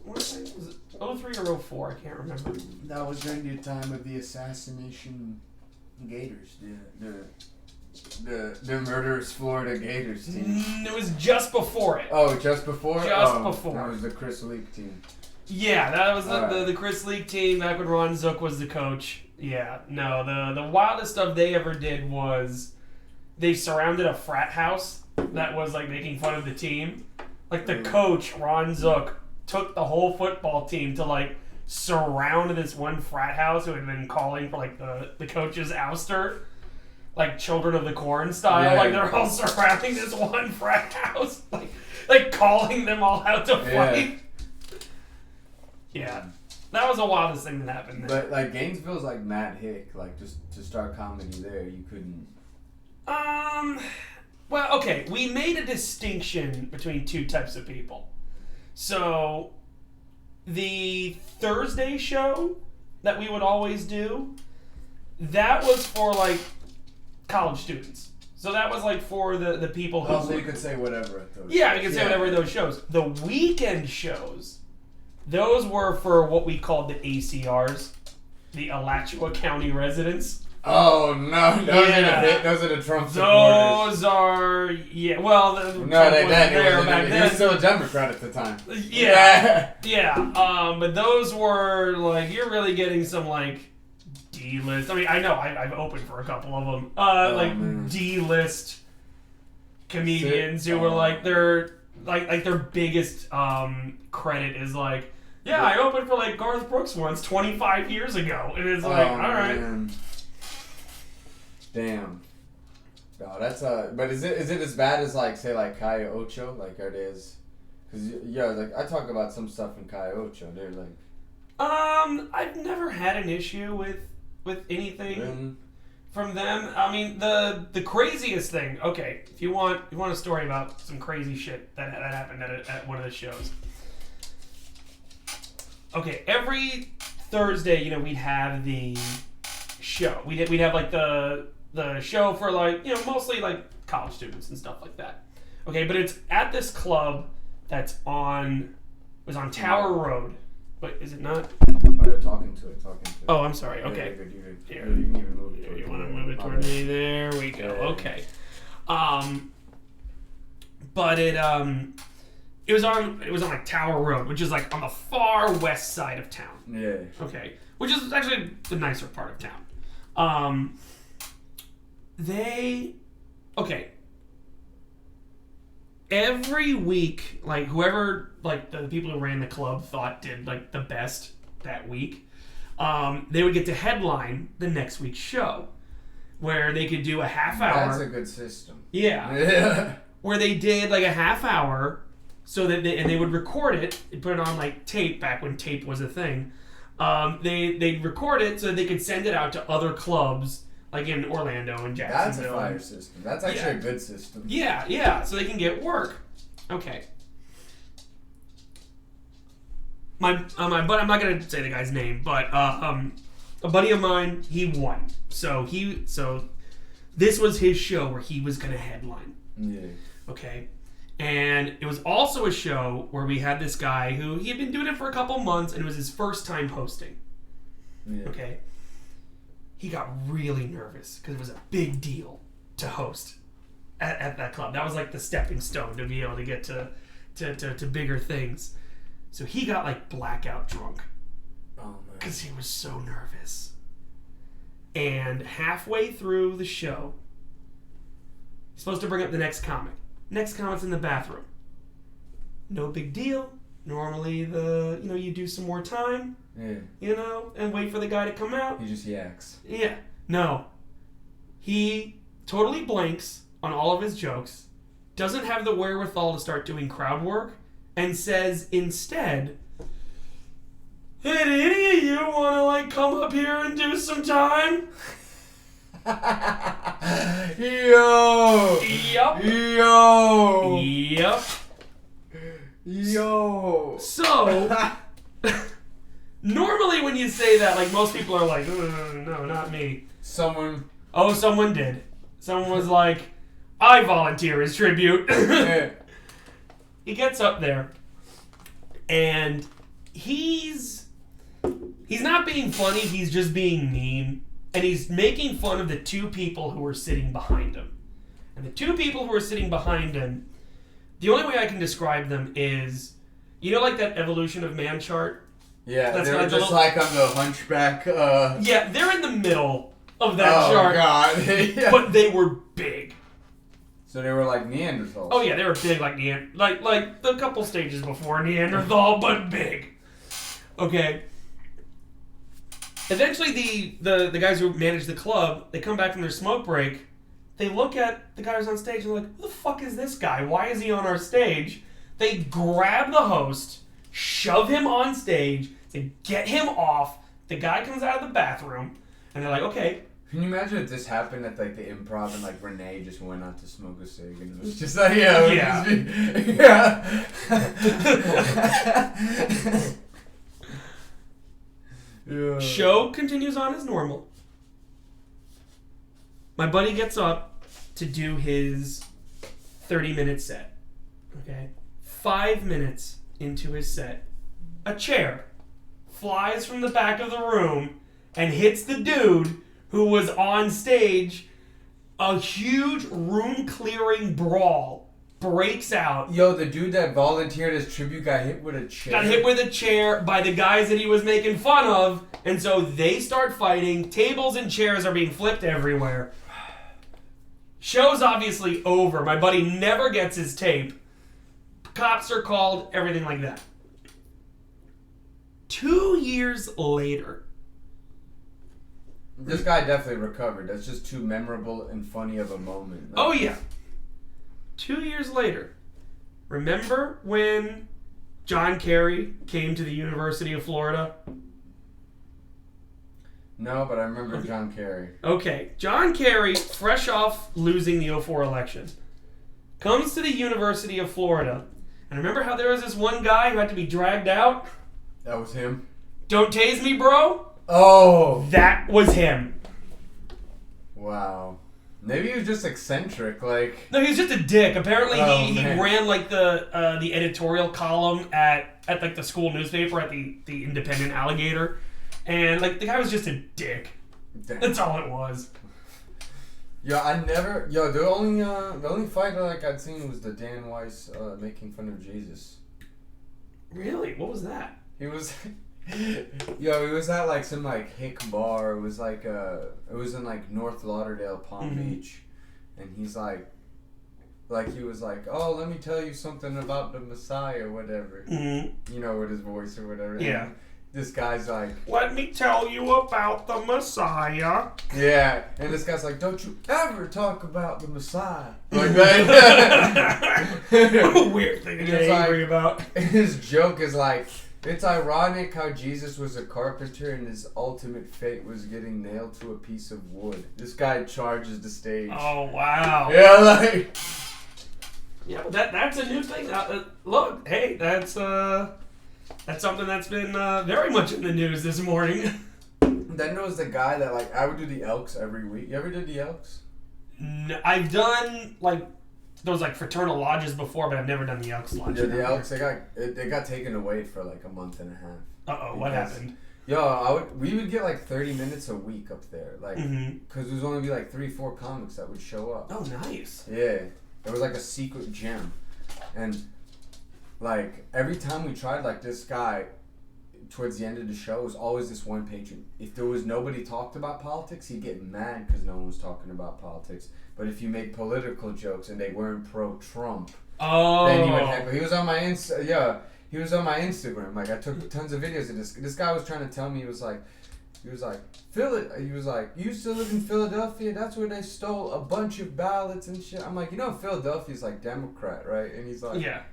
was it 03 or 04? I can't remember. That was during the time of the assassination Gators. The murderous Florida Gators team. It was just before it. Oh, just before? Just before. That was the Chris Leak team. Yeah, that was the Chris Leak team back when Ron Zook was the coach. Yeah, no, the wildest stuff they ever did was they surrounded a frat house that was like making fun of the team. Like the coach, Ron Zook, took the whole football team to like surround this one frat house who had been calling for like the coach's ouster. Like Children of the Corn style. Yeah. Like they're all surrounding this one frat house. Like calling them all out to fight. Yeah. That was the wildest thing that happened there. But like Gainesville's like Matt Hick, like just to start comedy there, you couldn't. Well, okay, we made a distinction between two types of people. So the Thursday show that we would always do, that was for like college students. So that was like for the people who... Also, you could say whatever at those Yeah, you could say whatever at those shows. The weekend shows, those were for what we called the ACRs, the Alachua County residents. Oh, no. Those are the Trump supporters. Those are... Yeah, well... He was still a Democrat at the time. Yeah. But those were, like, you're really getting some, like... D-list. I mean, I know I've opened for a couple of them. D-list comedians who were like their biggest credit is like, yeah, I opened for like Garth Brooks once 25 years ago, and it's like, all right. Man. Damn. No, that's but is it as bad as like say like Calle Ocho? Like it is, because like I talk about some stuff in Calle Ocho. They're like, I've never had an issue with anything from them. I mean, the craziest thing. Okay, if you want a story about some crazy shit that happened at one of the shows. Okay, every Thursday, we'd have the show. We'd have like the show for like mostly like college students and stuff like that. Okay, but it's at this club that's on Tower Road. Wait, is it not? Oh, you're talking to it. Oh, I'm sorry. Okay. Yeah, you're good. Here. You can even move it. You want to move it toward me? There we go. Yeah. Okay. But it was on like Tower Road, which is like on the far west side of town. Yeah. Okay. Which is actually the nicer part of town. Every week, like whoever, like the people who ran the club thought did like the best that week, they would get to headline the next week's show, where they could do a half hour. That's a good system. Yeah. Where they did like a half hour, so that they would record it and put it on like tape back when tape was a thing. They'd record it so that they could send it out to other clubs. Like in Orlando and Jacksonville. That's a fire system. That's actually a good system. Yeah, so they can get work. Okay. My buddy, I'm not gonna say the guy's name, but a buddy of mine, he won. So this was his show where he was gonna headline. Yeah. Okay. And it was also a show where we had this guy who he had been doing it for a couple months, and it was his first time hosting. Yeah. Okay. He got really nervous because it was a big deal to host at that club. That was like the stepping stone to be able to get to bigger things. So he got like blackout drunk. Oh man. Because he was so nervous. And halfway through the show, he's supposed to bring up the next comic. Next comic's in the bathroom. No big deal. Normally you do some more time. Yeah. And wait for the guy to come out. He just yaks. Yeah. No. He totally blanks on all of his jokes, doesn't have the wherewithal to start doing crowd work, and says instead, hey, do any of you want to, like, come up here and do some time? Yo! Yup. Yo! Yep. Yo! So... Normally when you say that, like, most people are like, no, not me. Someone did. Someone was like, I volunteer as tribute. Yeah. He gets up there, and he's not being funny, he's just being mean. And he's making fun of the two people who are sitting behind him. And the two people who are sitting behind him, the only way I can describe them is, you know, like that evolution of man chart? Yeah, they were just like on the hunchback. Yeah, they're in the middle of that chart. Oh, God. Yeah. But they were big. So they were like Neanderthals. Oh, yeah, they were big like like the couple stages before Neanderthal, but big. Okay. Eventually, the guys who manage the club, they come back from their smoke break. They look at the guy who's on stage and they're like, who the fuck is this guy? Why is he on our stage? They grab the host, shove him on stage, say, get him off. The guy comes out of the bathroom, and they're like, okay. Can you imagine if this happened at like the Improv and like Renee just went out to smoke a cig and it was just like, yeah. Yeah. Show continues on as normal. My buddy gets up to do his 30-minute set. Okay? 5 minutes into his set, a chair flies from the back of the room and hits the dude who was on stage. A huge room-clearing brawl breaks out. Yo, the dude that volunteered as tribute got hit with a chair. Got hit with a chair by the guys that he was making fun of, and so they start fighting. Tables and chairs are being flipped everywhere. Show's obviously over. My buddy never gets his tape. Cops are called, everything like that. 2 years later. This guy definitely recovered. That's just too memorable and funny of a moment. Oh, yeah. 2 years later. Remember when John Kerry came to the University of Florida? No, but I remember John Kerry. Okay. John Kerry, fresh off losing the 2004 election, comes to the University of Florida. And remember how there was this one guy who had to be dragged out? That was him? Don't tase me, bro. Oh. That was him. Wow. Maybe he was just eccentric, like... No, he was just a dick. Apparently he ran like the editorial column at like the school newspaper at the Independent Alligator. And like the guy was just a dick. Damn. That's all it was. The only fight like I'd seen was the Dan Weiss making fun of Jesus. Really? What was that? He was he was at like some like hick bar. It was like it was in like North Lauderdale, Palm Beach, and he's like he was like, oh, let me tell you something about the Messiah or whatever. Mm-hmm. You know, with his voice or whatever. Yeah. And this guy's like, let me tell you about the Messiah. Yeah, and this guy's like, don't you ever talk about the Messiah. Like that. What a weird thing to get angry about. His joke is like, it's ironic how Jesus was a carpenter and his ultimate fate was getting nailed to a piece of wood. This guy charges the stage. Oh, wow. Yeah, like... Yeah, but that's a new thing. Look, hey, that's something that's been very much in the news this morning. Then there was the guy that, like, I would do the Elks every week. You ever did the Elks? No, I've done, like, those, like, fraternal lodges before, but I've never done the Elks Lodge. Yeah, the Elks, they got taken away for, like, a month and a half. Uh-oh, what happened? Yo, we would get, like, 30 minutes a week up there. Like, because there was only be, like, 3-4 comics that would show up. Oh, nice. Yeah. It was, like, a secret gem. And... like, every time we tried, like, this guy, towards the end of the show, was always this one patron. If there was nobody talked about politics, he'd get mad because no one was talking about politics. But if you made political jokes and they weren't pro-Trump, then he would heckle. He was on my he was on my Instagram. Like, I took tons of videos of this. This guy was trying to tell me, he was like, you used to live in Philadelphia, that's where they stole a bunch of ballots and shit. I'm like, you know, Philadelphia's, like, Democrat, right? And he's like... yeah.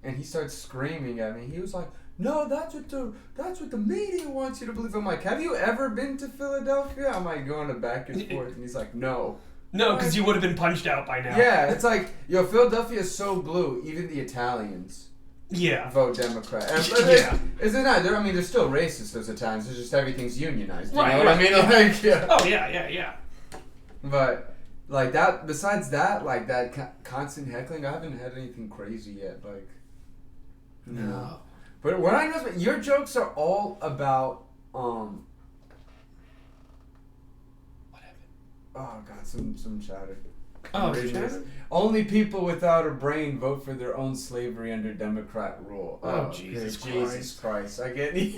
And he starts screaming at me. He was like, no, that's what the media wants you to believe. I'm like, have you ever been to Philadelphia? I'm like going to back and forth. And he's like, no. No, because you would have been punched out by now. Yeah, it's like, yo, Philadelphia is so blue. Even the Italians vote Democrat. And, yeah. Is it not? I mean, they're still racist, those Italians. It's just everything's unionized. You right, know what I mean? Yeah. Like, yeah. Oh, yeah. But, like, that, besides that, like, that constant heckling, I haven't had anything crazy yet. Like, no. But what I know is your jokes are all about what happened? Oh God, some chatter. Oh, chatter? Only people without a brain vote for their own slavery under Democrat rule. Oh, Jesus Christ! I get the.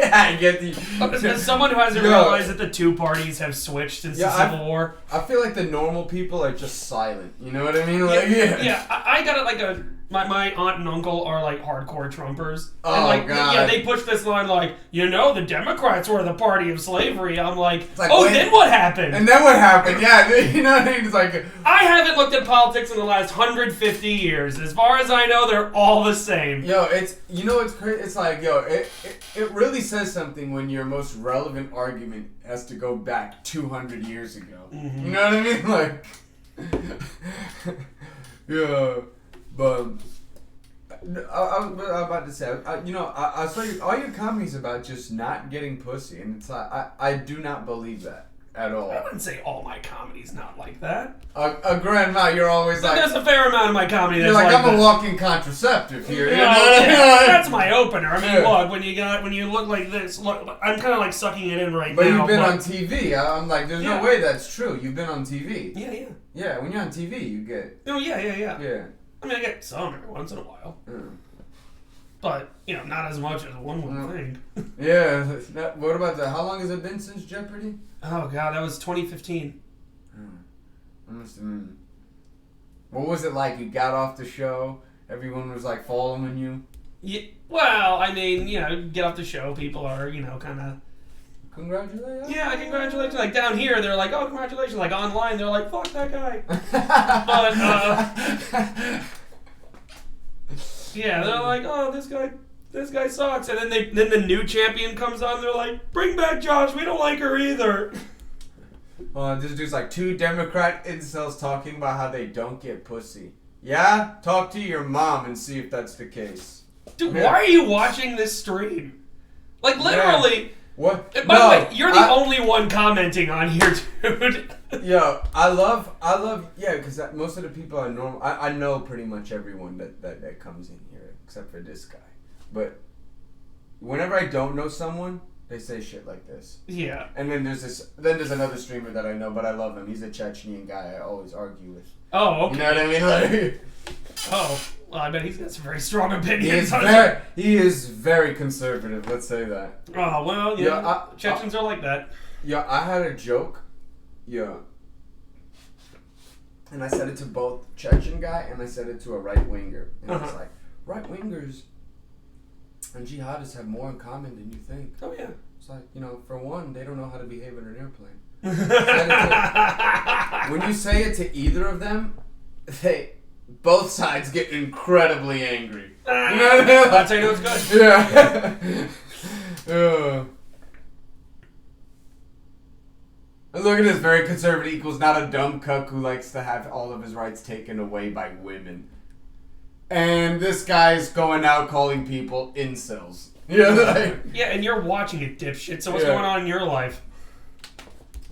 As someone who hasn't realized that the two parties have switched since the Civil War, I feel like the normal people are just silent. You know what I mean? Like, I got it like my aunt and uncle are like hardcore Trumpers. Oh, and like, God. Yeah, they push this line like, the Democrats were the party of slavery. I'm like wait, then what happened? And then what happened? Yeah, you know what I mean? It's like I haven't looked at politics in the last 150 years. As far as I know, they're all the same. It's crazy. It's like it really says something when your most relevant argument has to go back 200 years ago. Mm-hmm. You know what I mean? Like, yeah. But I was about to say, I saw all your comedies about just not getting pussy, and it's like I do not believe that at all. I wouldn't say all my comedy's not like that. A grandma, you're always like. There's a fair amount of my comedy that's you're like I'm that. a walking contraceptive here. That's my opener. I mean, look, when you look like this, look, I'm kind of like sucking it in right now. But you've been on TV. I'm like, there's no way that's true. You've been on TV. Yeah. Yeah, when you're on TV, you get. Oh yeah. Yeah. I mean, I get some every once in a while. But, not as much as one would think. Yeah. What about that? How long has it been since Jeopardy? Oh, God, that was 2015. I must have been. What was it like? You got off the show, everyone was like following you? Yeah, well, I mean, get off the show, people are, kind of... Congratulations. Yeah, congratulations. Like, down here, they're like, oh, congratulations. Like, online, they're like, fuck that guy. But, yeah, they're like, oh, this guy sucks. And then the new champion comes on, they're like, bring back Josh, we don't like her either. This dude's like 2 Democrat incels talking about how they don't get pussy. Yeah? Talk to your mom and see if that's the case. Dude, why are you watching this stream? Like, literally... Yeah. What? By the way, you're the only one commenting on here, dude. Yo, I love, because most of the people are normal. I know pretty much everyone that comes in here, except for this guy. But whenever I don't know someone, they say shit like this. Yeah. And then there's another streamer that I know, but I love him. He's a Chechnyan guy I always argue with. Oh, okay. You know what I mean? Like, oh. Well, I bet he's got some very strong opinions. He is very conservative, let's say that. Oh, well, Chechens are like that. Yeah, I had a joke. Yeah. And I said it to both Chechen guy and I said it to a right-winger. And I was like, right-wingers and jihadists have more in common than you think. Oh, yeah. It's like, for one, they don't know how to behave in an airplane. When you say it to either of them, both sides get incredibly angry. You know what I mean? That's how you know it's good. Yeah. Look at this. Very conservative equals not a dumb cuck who likes to have all of his rights taken away by women. And this guy's going out calling people incels. Yeah, and you're watching it, dipshit. So what's going on in your life?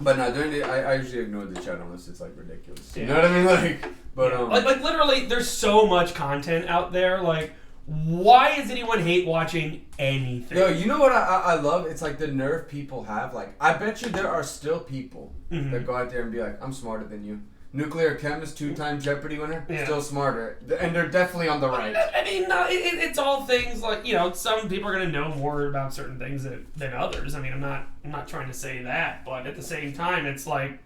But no, I usually ignore the chat unless it's like ridiculous. You know what I mean? But like literally, there's so much content out there. Like, why does anyone hate watching anything? Yo, you know what I love? It's like the nerve people have. Like, I bet you there are still people that go out there and be like, I'm smarter than you. Nuclear chemist, 2-time Jeopardy winner, still smarter. And they're definitely on the right. I mean, it's all things like, some people are going to know more about certain things than others. I mean, I'm not trying to say that, but at the same time, it's like,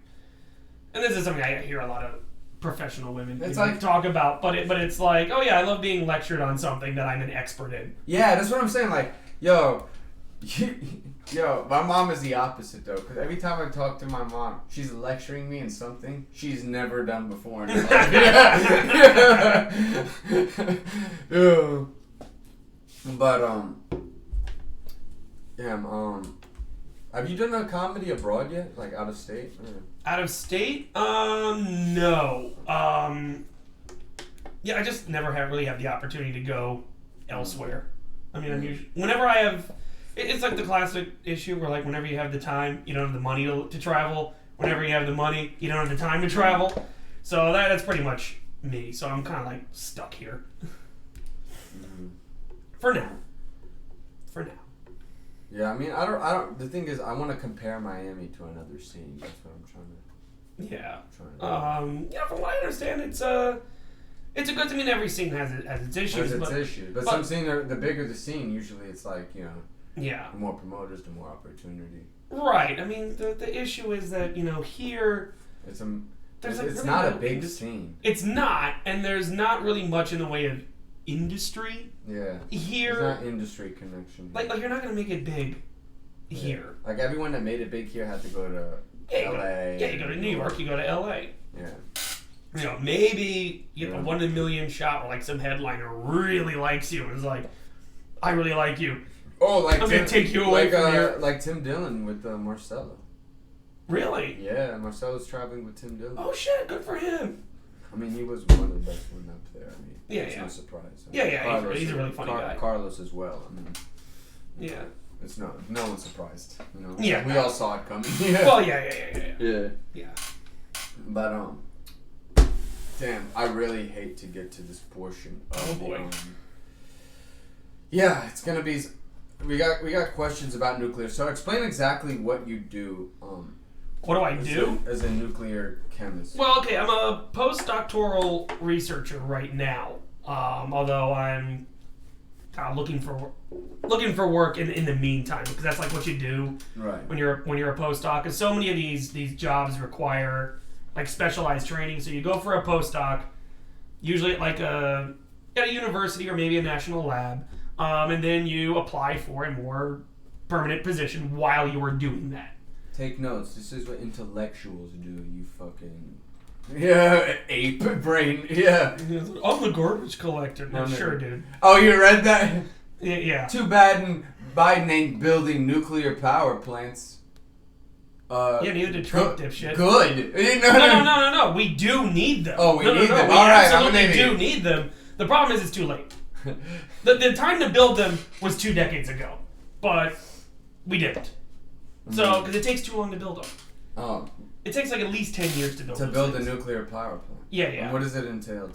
and this is something I hear a lot of professional women talk about, but it's like, oh yeah, I love being lectured on something that I'm an expert in. Yeah, that's what I'm saying. Like, yo, my mom is the opposite though, because every time I talk to my mom, she's lecturing me in something she's never done before in her life. Yeah. But have you done a comedy abroad yet, like out of state? Out of state? No. Yeah, I just never really have the opportunity to go elsewhere. I mean, I'm usually, whenever I have, it's like the classic issue where, like, whenever you have the time, you don't have the money to travel. Whenever you have the money, you don't have the time to travel. So that's pretty much me. So I'm kind of like stuck here for now. for now. Yeah, I mean, I don't. The thing is, I want to compare Miami to another scene. That's what I'm trying to. Yeah. Trying to from what I understand, it's a good. I mean, every scene has its issues. But some scene, the bigger the scene, usually it's like, you know. Yeah. The more promoters, the more opportunity. Right. I mean, the issue is that, you know, here It's really not no a big scene. It's not, and there's not really much in the way of industry. Yeah. Here, there's not industry connection. Like you're not gonna make it big here. Like everyone that made it big here had to go to LA. You go to New York, you go to LA. Yeah. You know, maybe you get a 1 in a million shot where like some headliner really likes you and is like, I really like you. Oh, like I'm gonna take you away from here. Like Tim Dillon with Marcelo. Really? Yeah, Marcelo's traveling with Tim Dillon. Oh shit, good for him. I mean, he was one of the best one up there. I mean, it's no surprise. I mean, Yeah, he's a really funny guy. Carlos as well. I mean, yeah. It's no one's surprised. You know. Yeah. We all saw it coming. Well, yeah. But damn, I really hate to get to this portion of yeah, it's gonna be. We got questions about nuclear. So explain exactly what you do. What do I do? As a nuclear chemist. Well, okay, I'm a postdoctoral researcher right now. Although I'm kind of looking for work in the meantime, because that's like what you do when you're a postdoc. Because so many of these jobs require like specialized training. So you go for a postdoc, usually at like at a university or maybe a national lab. And then you apply for a more permanent position while you are doing that. Take notes. This is what intellectuals do. You fucking ape brain. Yeah. I'm the garbage collector. No, sure, dude. Oh, you read that? Yeah. Too bad Biden ain't building nuclear power plants. Neither did Trump, dipshit. Good. No. We do need them. Oh, we need them. We All right, absolutely do need them. The problem is it's too late. The time to build them was 2 decades ago, but we didn't. So, because it takes too long to build them. Oh. It takes like at least 10 years to build them. To build a nuclear power plant. Yeah. And what does it entail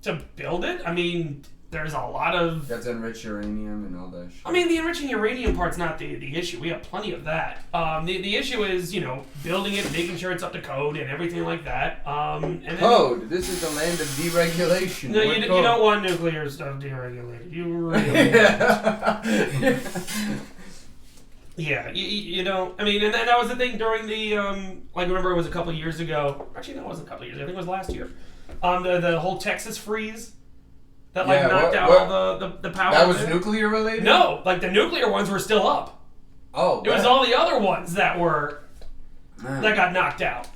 to build it? I mean, there's a lot of... You have to enrich uranium and all that shit. I mean, the enriching uranium part's not the issue. We have plenty of that. The issue is, you know, building it, making sure it's up to code and everything like that. And then code? This is the land of deregulation. No, you don't want nuclear stuff deregulated. You really don't. Yeah, you don't. I mean, and that was the thing during the, remember it was a couple years ago. Actually, no, it wasn't a couple years ago. I think it was last year. The whole Texas freeze. That knocked out all the power. That was nuclear related? No, like the nuclear ones were still up. Oh, it was all the other ones that got knocked out.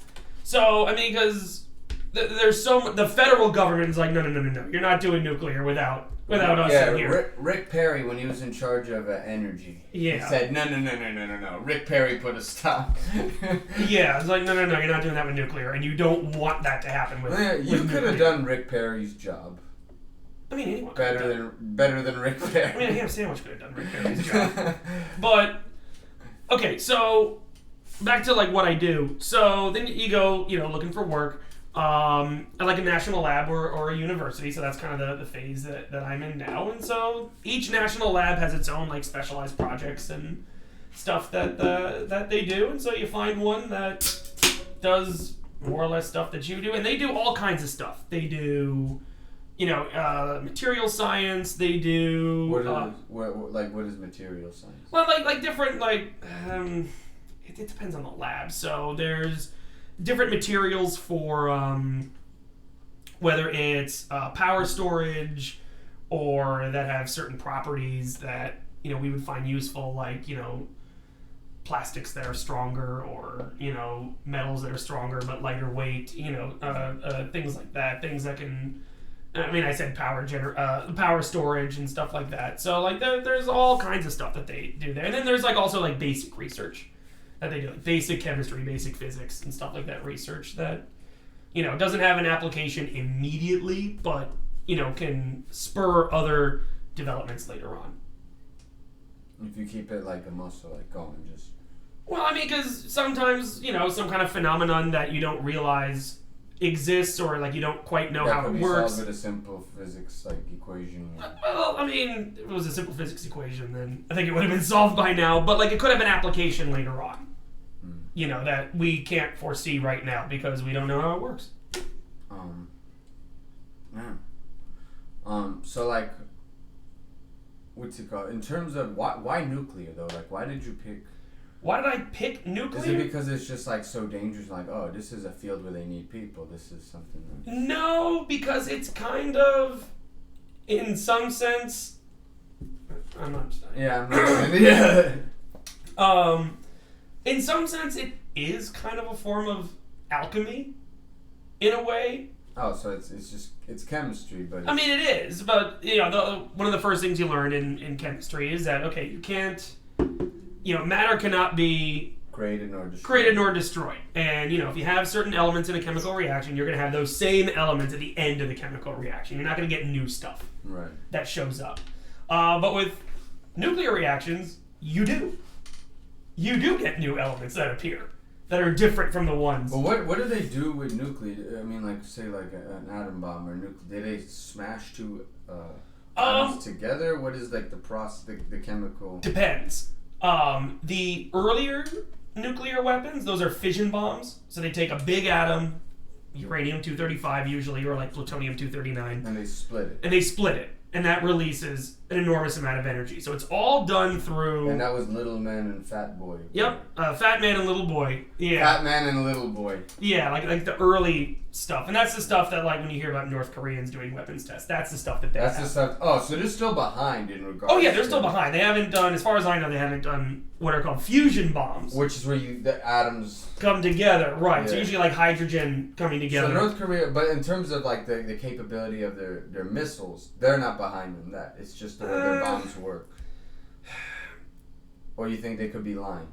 So I mean, because there's the federal government is like, no, you're not doing nuclear without us in here. Rick Perry, when he was in charge of energy, he said no. Rick Perry put a stop. Yeah, it's like no, you're not doing that with nuclear, and you don't want that to happen with. You could have done Rick Perry's job. I mean, anyone better than Rick Perry. I mean, a ham sandwich could have done Rick Perry's job. But okay, so back to like what I do. So then you go, looking for work at like a national lab or a university. So that's kind of the phase that I'm in now. And so each national lab has its own like specialized projects and stuff that they do. And so you find one that does more or less stuff that you do, and they do all kinds of stuff. They do. Material science. They do. What is material science? Well, like different it depends on the lab. So there's different materials for whether it's power storage or that have certain properties that we would find useful, like plastics that are stronger or metals that are stronger but lighter weight. Things like that. Things that can. I mean, I said power storage and stuff like that. So, like, there's all kinds of stuff that they do there. And then there's, like, also, like, basic research that they do. Like, basic chemistry, basic physics, and stuff like that research that, doesn't have an application immediately, but, can spur other developments later on. If you keep it, like, a muscle, like, going just... Well, I mean, because sometimes, some kind of phenomenon that you don't realize exists or like you don't quite know how it works. Solve with a simple physics like equation. Well, I mean, if it was a simple physics equation, then I think it would have been solved by now. But like, it could have an application later on. You know, that we can't foresee right now because we don't know how it works. So like, what's it called? In terms of why nuclear though? Like, why did you pick? Why did I pick nuclear? Is it because it's just like so dangerous? Like, oh, this is a field where they need people. This is something. No, because it's kind of, in some sense. I'm not studying. Yeah, I'm not. In some sense, it is kind of a form of alchemy, in a way. Oh, so it's chemistry, but I mean, it is, but you know, one of the first things you learn in chemistry is that okay, you can't, you know, matter cannot be created nor destroyed. And you know, if you have certain elements in a chemical reaction, you're going to have those same elements at the end of the chemical reaction. You're not going to get new stuff that shows up. But with nuclear reactions, you do. You do get new elements that appear that are different from the ones. But what do they do with nuclear? I mean, like say like an atom bomb or nuclear. Do they smash two atoms together? What is like the process, the chemical? Depends. The earlier nuclear weapons, those are fission bombs. So they take a big atom, uranium-235 usually, or like plutonium-239, and they split it. And that releases an enormous amount of energy. So it's all done through... And that was Little Man and Fat Boy. Yep. Fat Man and Little Boy. Yeah. Fat Man and Little Boy. Yeah, like the early stuff. And that's the stuff that, like, when you hear about North Koreans doing weapons tests, that's the stuff that they have. The stuff... Oh, so they're still behind in regards Oh, yeah, they're still behind. They haven't done, as far as I know, they haven't done what are called fusion bombs. Which is where the atoms... come together, right. Yeah. So usually like hydrogen coming together. So North Korea, but in terms of like the capability of their missiles, they're not behind in that. It's just the way their bombs work. Or you think they could be lying?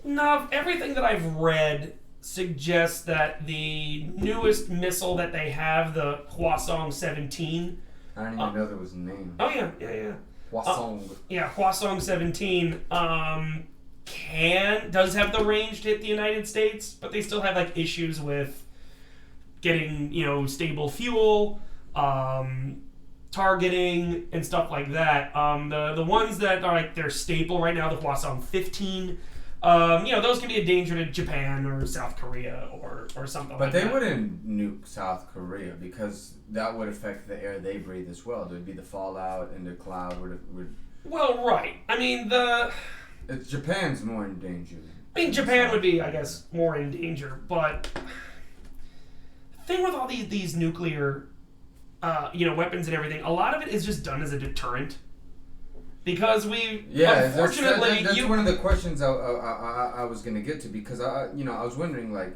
No, everything that I've read suggests that the newest missile that they have, the Hwasong 17... I didn't even know there was a name. Oh, yeah. Hwasong. Hwasong 17 does have the range to hit the United States, but they still have like issues with getting, you know, stable fuel, targeting, and stuff like that. The ones that are like their staple right now, the Hwasong 15, you know, those can be a danger to Japan or South Korea or something like that. But they wouldn't nuke South Korea because that would affect the air they breathe as well. There'd be the fallout and the cloud would... Well, right. I mean, Japan's more in danger. I mean, Japan would be, I guess, more in danger, but the thing with all these nuclear, you know, weapons and everything, a lot of it is just done as a deterrent. Because unfortunately... That's one of the questions I was going to get to, because, I was wondering, like,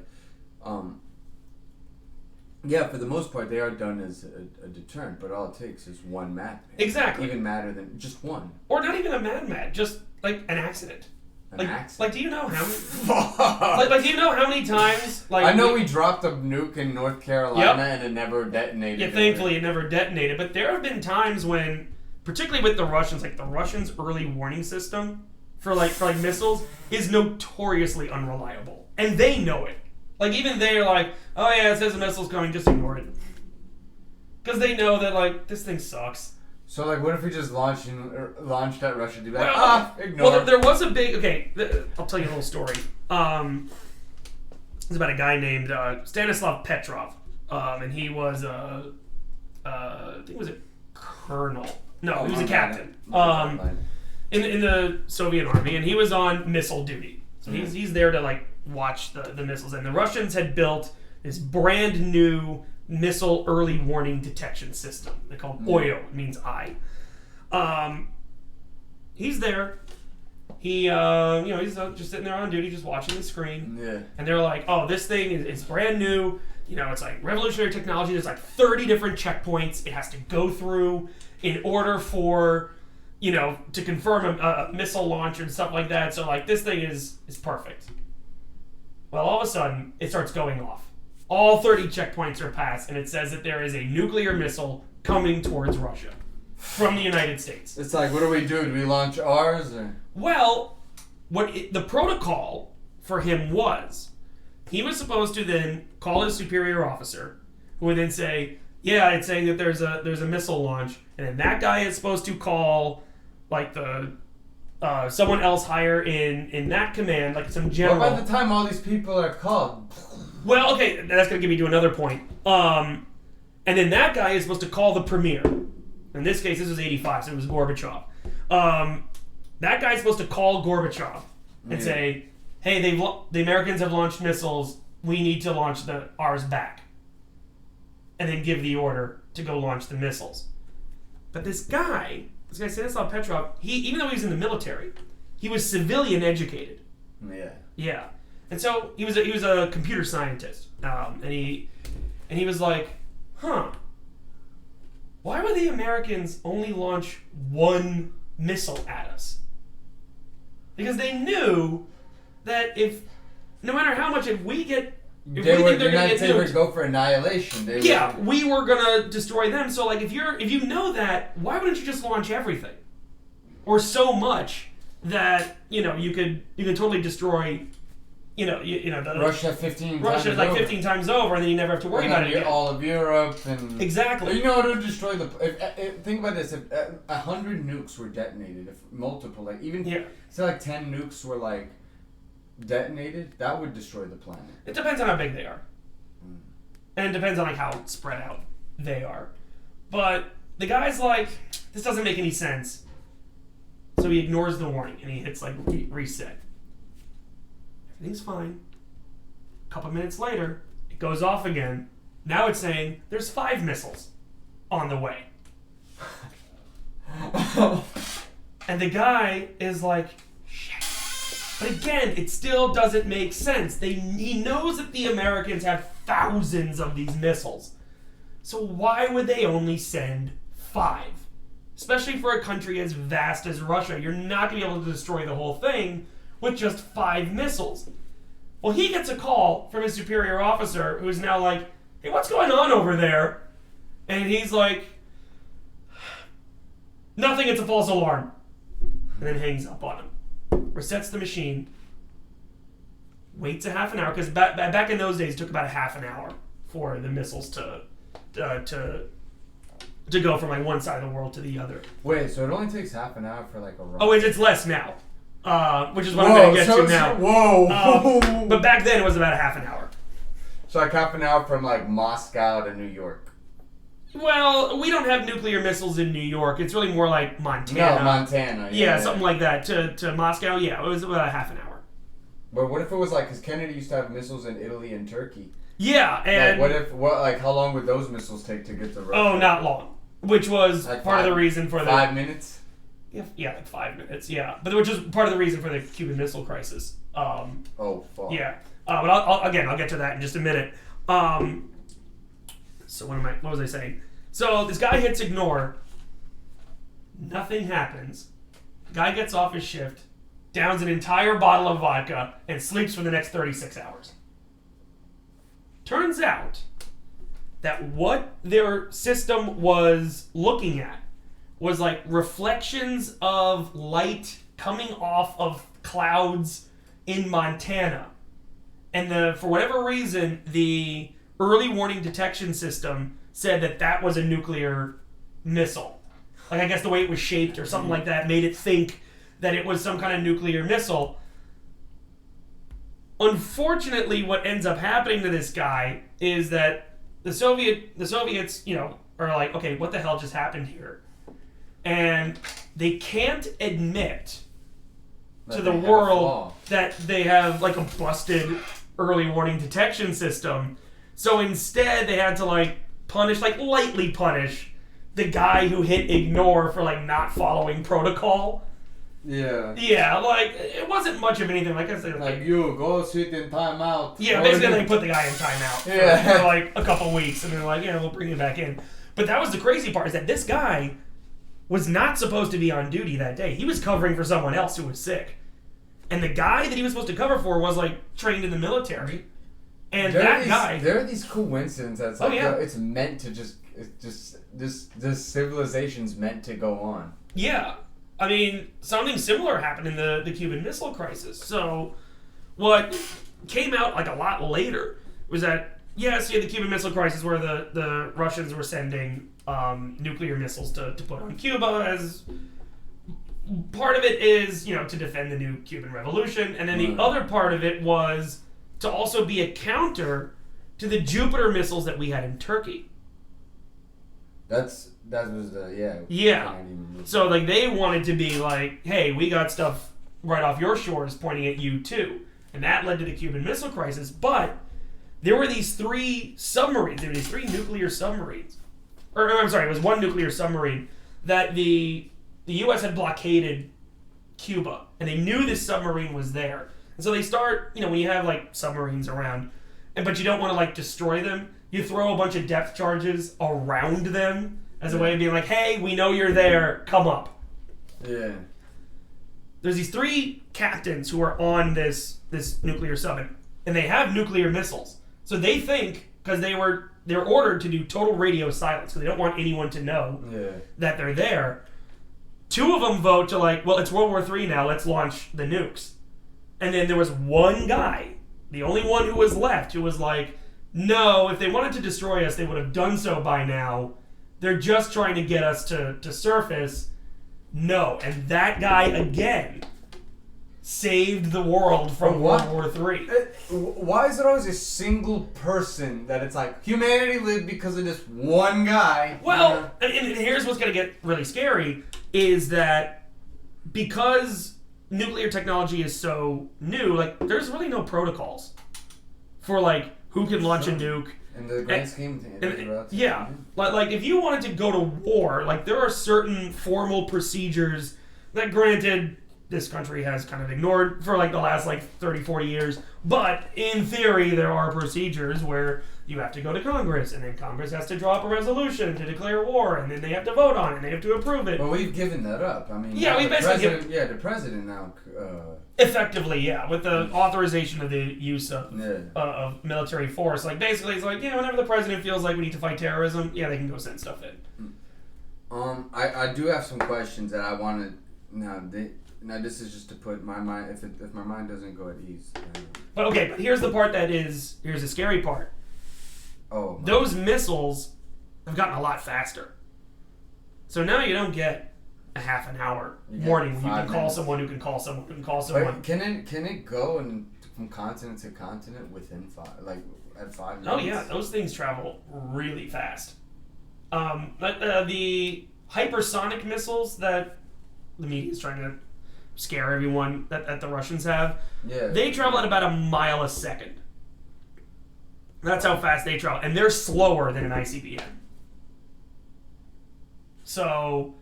yeah, for the most part, they are done as a deterrent, but all it takes is one mad. Exactly. Even madder than just one. Or not even a mad, just, like, an accident. Accident? Like, do you know how many... like, do you know how many times... Like, I know we dropped a nuke in North Carolina and it never detonated. Yeah, thankfully it never detonated. But there have been times when, particularly with the Russians, like the Russians' early warning system for missiles is notoriously unreliable. And they know it. Like, even they're like, oh yeah, it says a missile's coming, just ignore it. Because they know that, like, this thing sucks. So, like, what if we just launched at Russia? Do Well, ignore. there was a big... Okay, I'll tell you a little story. It's about a guy named Stanislav Petrov. And he was I think he was a colonel. No, he was a captain. In the Soviet army. And he was on missile duty. So he's there to, like, watch the missiles. And the Russians had built this brand new missile early warning detection system. They call it OYO. It means eye. He's there. He, he's just sitting there on duty, just watching the screen. Yeah. And they're like, oh, this thing is brand new. You know, it's like revolutionary technology. There's like 30 different checkpoints it has to go through in order for, you know, to confirm a missile launch and stuff like that. So, like, this thing is perfect. Well, all of a sudden, it starts going off. All 30 checkpoints are passed, and it says that there is a nuclear missile coming towards Russia from the United States. It's like, what do we do? Do we launch ours? Or? Well, the protocol for him was he was supposed to then call his superior officer, who would then say, yeah, it's saying that there's a missile launch, and then that guy is supposed to call like the someone else higher in that command, like some general. Well, by the time all these people are called. Well, okay, that's gonna get me to another point. And then that guy is supposed to call the premier. In this case, this was 85, so it was Gorbachev. That guy's supposed to call Gorbachev and say, hey, the Americans have launched missiles. We need to launch ours back. And then give the order to go launch the missiles. But this guy Stanislav Petrov, even though he was in the military, he was civilian educated. Yeah. Yeah. And so he was a computer scientist. And he was like, why would the Americans only launch one missile at us? Because they knew that no matter how much, if we get... They were going to go for annihilation. We were going to destroy them. So, like, if you know that, why wouldn't you just launch everything? Or so much that, you can totally destroy... Russia 15 Russia's like 15 times over, and then you never have to worry about it again. All of Europe and exactly. You know, to destroy think about this: if 100 nukes were detonated, if multiple, like even say like 10 nukes were like detonated, that would destroy the planet. It depends on how big they are, and it depends on like how spread out they are. But the guy's like, this doesn't make any sense, so he ignores the warning and he hits like reset. Everything's fine. A couple minutes later, it goes off again. Now it's saying there's 5 missiles on the way. And the guy is like, shit. But again, it still doesn't make sense. He knows that the Americans have thousands of these missiles. So why would they only send 5? Especially for a country as vast as Russia. You're not going to be able to destroy the whole thing with just 5 missiles. Well, he gets a call from his superior officer who's now like, hey, what's going on over there? And he's like, nothing, it's a false alarm. And then hangs up on him. Resets the machine. Waits a half an hour, because back in those days it took about a half an hour for the missiles to go from like one side of the world to the other. Wait, so it only takes half an hour for like a rocket? Oh, it's less now. Which is what I'm going to get to now. Whoa! But back then it was about a half an hour. So like half an hour from like Moscow to New York. Well, we don't have nuclear missiles in New York. It's really more like Montana. No, Montana. Yeah, something like that. To Moscow, yeah, it was about a half an hour. But what if it was like, because Kennedy used to have missiles in Italy and Turkey. Yeah, and... Like how long would those missiles take to get to Russia? Oh, not long. Which was like part of the reason for 5 minutes? Yeah, like 5 minutes, yeah. But which is part of the reason for the Cuban Missile Crisis. Oh, fuck. Yeah. But I'll get to that in just a minute. So what was I saying? So this guy hits ignore. Nothing happens. The guy gets off his shift, downs an entire bottle of vodka, and sleeps for the next 36 hours. Turns out that what their system was looking at was like reflections of light coming off of clouds in Montana. And for whatever reason, the early warning detection system said that was a nuclear missile. Like, I guess the way it was shaped or something like that made it think that it was some kind of nuclear missile. Unfortunately, what ends up happening to this guy is that the Soviets, are like, okay, what the hell just happened here? And they can't admit to the world that they have like a busted early warning detection system. So instead they had to lightly punish the guy who hit ignore for like not following protocol. Yeah. Yeah, like it wasn't much of anything. Like I said, like you go sit in timeout. Yeah, basically they put the guy in timeout for like a couple weeks, and they're like, yeah, we'll bring him back in. But that was the crazy part, is that this guy was not supposed to be on duty that day. He was covering for someone else who was sick. And the guy that he was supposed to cover for was like trained in the military. And there are these coincidences that's like, it's meant to this civilization's meant to go on. Yeah. I mean, something similar happened in the Cuban Missile Crisis. So what came out like a lot later was that, yes, you had the Cuban Missile Crisis where the Russians were sending nuclear missiles to put on Cuba as part of it is, to defend the new Cuban Revolution. And then the other part of it was to also be a counter to the Jupiter missiles that we had in Turkey. That was the, Yeah. So, like, they wanted to be like, hey, we got stuff right off your shores pointing at you, too. And that led to the Cuban Missile Crisis. But there were these 3 submarines. There were these 3 nuclear submarines. Or, I'm sorry, it was 1 nuclear submarine that the U.S. had blockaded Cuba. And they knew this submarine was there. And so they start, when you have, like, submarines around, but you don't want to, like, destroy them, you throw a bunch of depth charges around them as a way of being like, hey, we know you're there, come up. Yeah. There's these 3 captains who are on this nuclear sub, and they have nuclear missiles. So they think, because they're ordered to do total radio silence, because they don't want anyone to know that they're there. 2 of them vote to like, well, it's World War III now, let's launch the nukes. And then there was one guy, the only one who was left, who was like, no, if they wanted to destroy us, they would have done so by now. They're just trying to get us to surface. No. And that guy, again, saved the world from World War III. Why is it always a single person that it's like, humanity lived because of this one guy? Well, and here's what's going to get really scary, is that because nuclear technology is so new, like, there's really no protocols for, like, who can launch a nuke. In the grand scheme of things. Like, if you wanted to go to war, like, there are certain formal procedures that, granted, this country has kind of ignored for, like, the last, 30, 40 years. But, in theory, there are procedures where you have to go to Congress, and then Congress has to draw up a resolution to declare war, and then they have to vote on it, and they have to approve it. Well, we've given that up. I mean, we basically the president now. Effectively, with the authorization of the use of military force. Like, basically, it's like, whenever the president feels like we need to fight terrorism, they can go send stuff in. I do have some questions that I want to. Now, this is just to put my mind. If my mind doesn't go at ease. But here's the part here's the scary part. Oh. Those missiles have gotten a lot faster. So now you don't get a half an hour warning. You can call someone who can call someone who can call someone. But can it go from continent to continent within at 5 minutes? Oh yeah, those things travel really fast. But the hypersonic missiles that the media is trying to scare everyone that the Russians have, they travel at about a mile a second. That's how fast they travel, and they're slower than an ICBM. So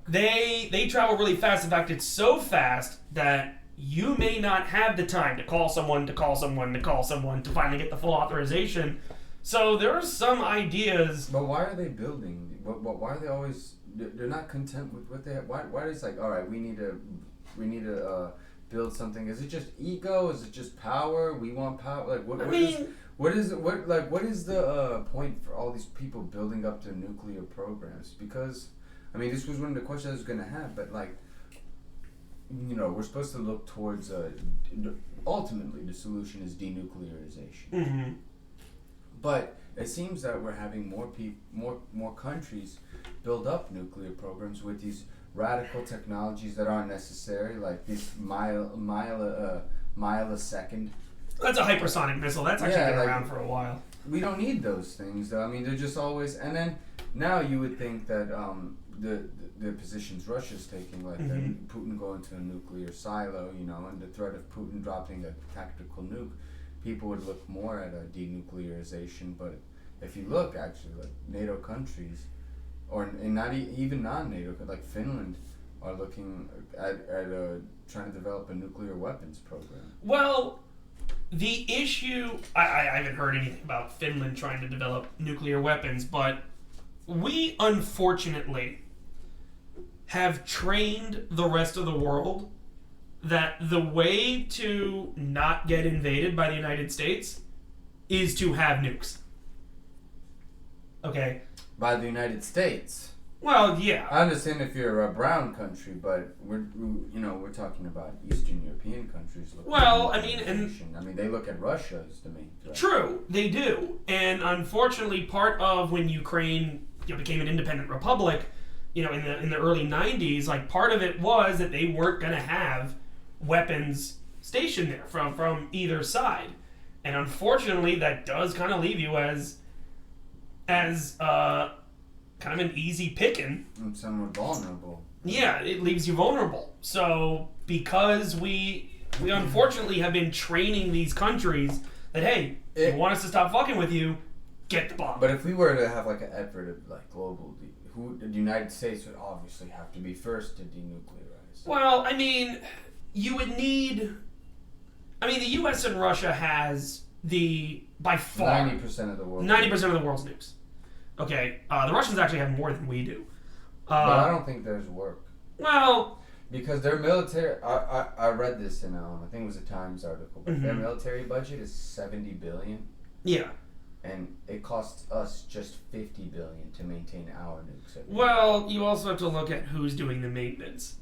they travel really fast. In fact, it's so fast that you may not have the time to call someone to finally get the full authorization. So there are some ideas. But why are they building? Why are they always? They're not content with what they have. Why is it like, all right, we need to build something? Is it just ego? Is it just power? We want power. Like what is the point for all these people building up their nuclear programs? Because, I mean, this was one of the questions I was going to have, but we're supposed to look towards, ultimately the solution is denuclearization. Mm-hmm. But it seems that we're having more countries build up nuclear programs with these radical technologies that aren't necessary, like these mile a second. That's a hypersonic missile. That's actually been around for a while. We don't need those things, though. I mean, they're just always. And then now you would think that the positions Russia's taking, like Putin going to a nuclear silo, and the threat of Putin dropping a tactical nuke, people would look more at a denuclearization. But if you look, actually, like NATO countries, or not even non-NATO, like Finland, are looking at trying to develop a nuclear weapons program. Well, the issue, I haven't heard anything about Finland trying to develop nuclear weapons, but we unfortunately have trained the rest of the world that the way to not get invaded by the United States is to have nukes. Okay? By the United States? Well, yeah. I understand if you're a brown country, but we're talking about Eastern European countries. Well, They look at Russia as the main threat. True, they do, and unfortunately, part of when Ukraine became an independent republic, in the early '90s, like part of it was that they weren't going to have weapons stationed there from either side, and unfortunately, that does kind of leave you as kind of an easy picking. And somewhat vulnerable. Yeah, it leaves you vulnerable. So because we unfortunately have been training these countries that, hey, if you want us to stop fucking with you, get the bomb. But if we were to have like an effort of like global, the United States would obviously have to be first to denuclearize. Well, I mean, you would need. I mean, the U.S. and Russia has by far 90% of the world. 90% of the world's nukes. Okay, the Russians actually have more than we do. But I don't think there's work. Well, because their military, I read this in I think it was a Times article, but their military budget is $70 billion. Yeah. And it costs us just $50 billion to maintain our nukes. Well, you also have to look at who's doing the maintenance.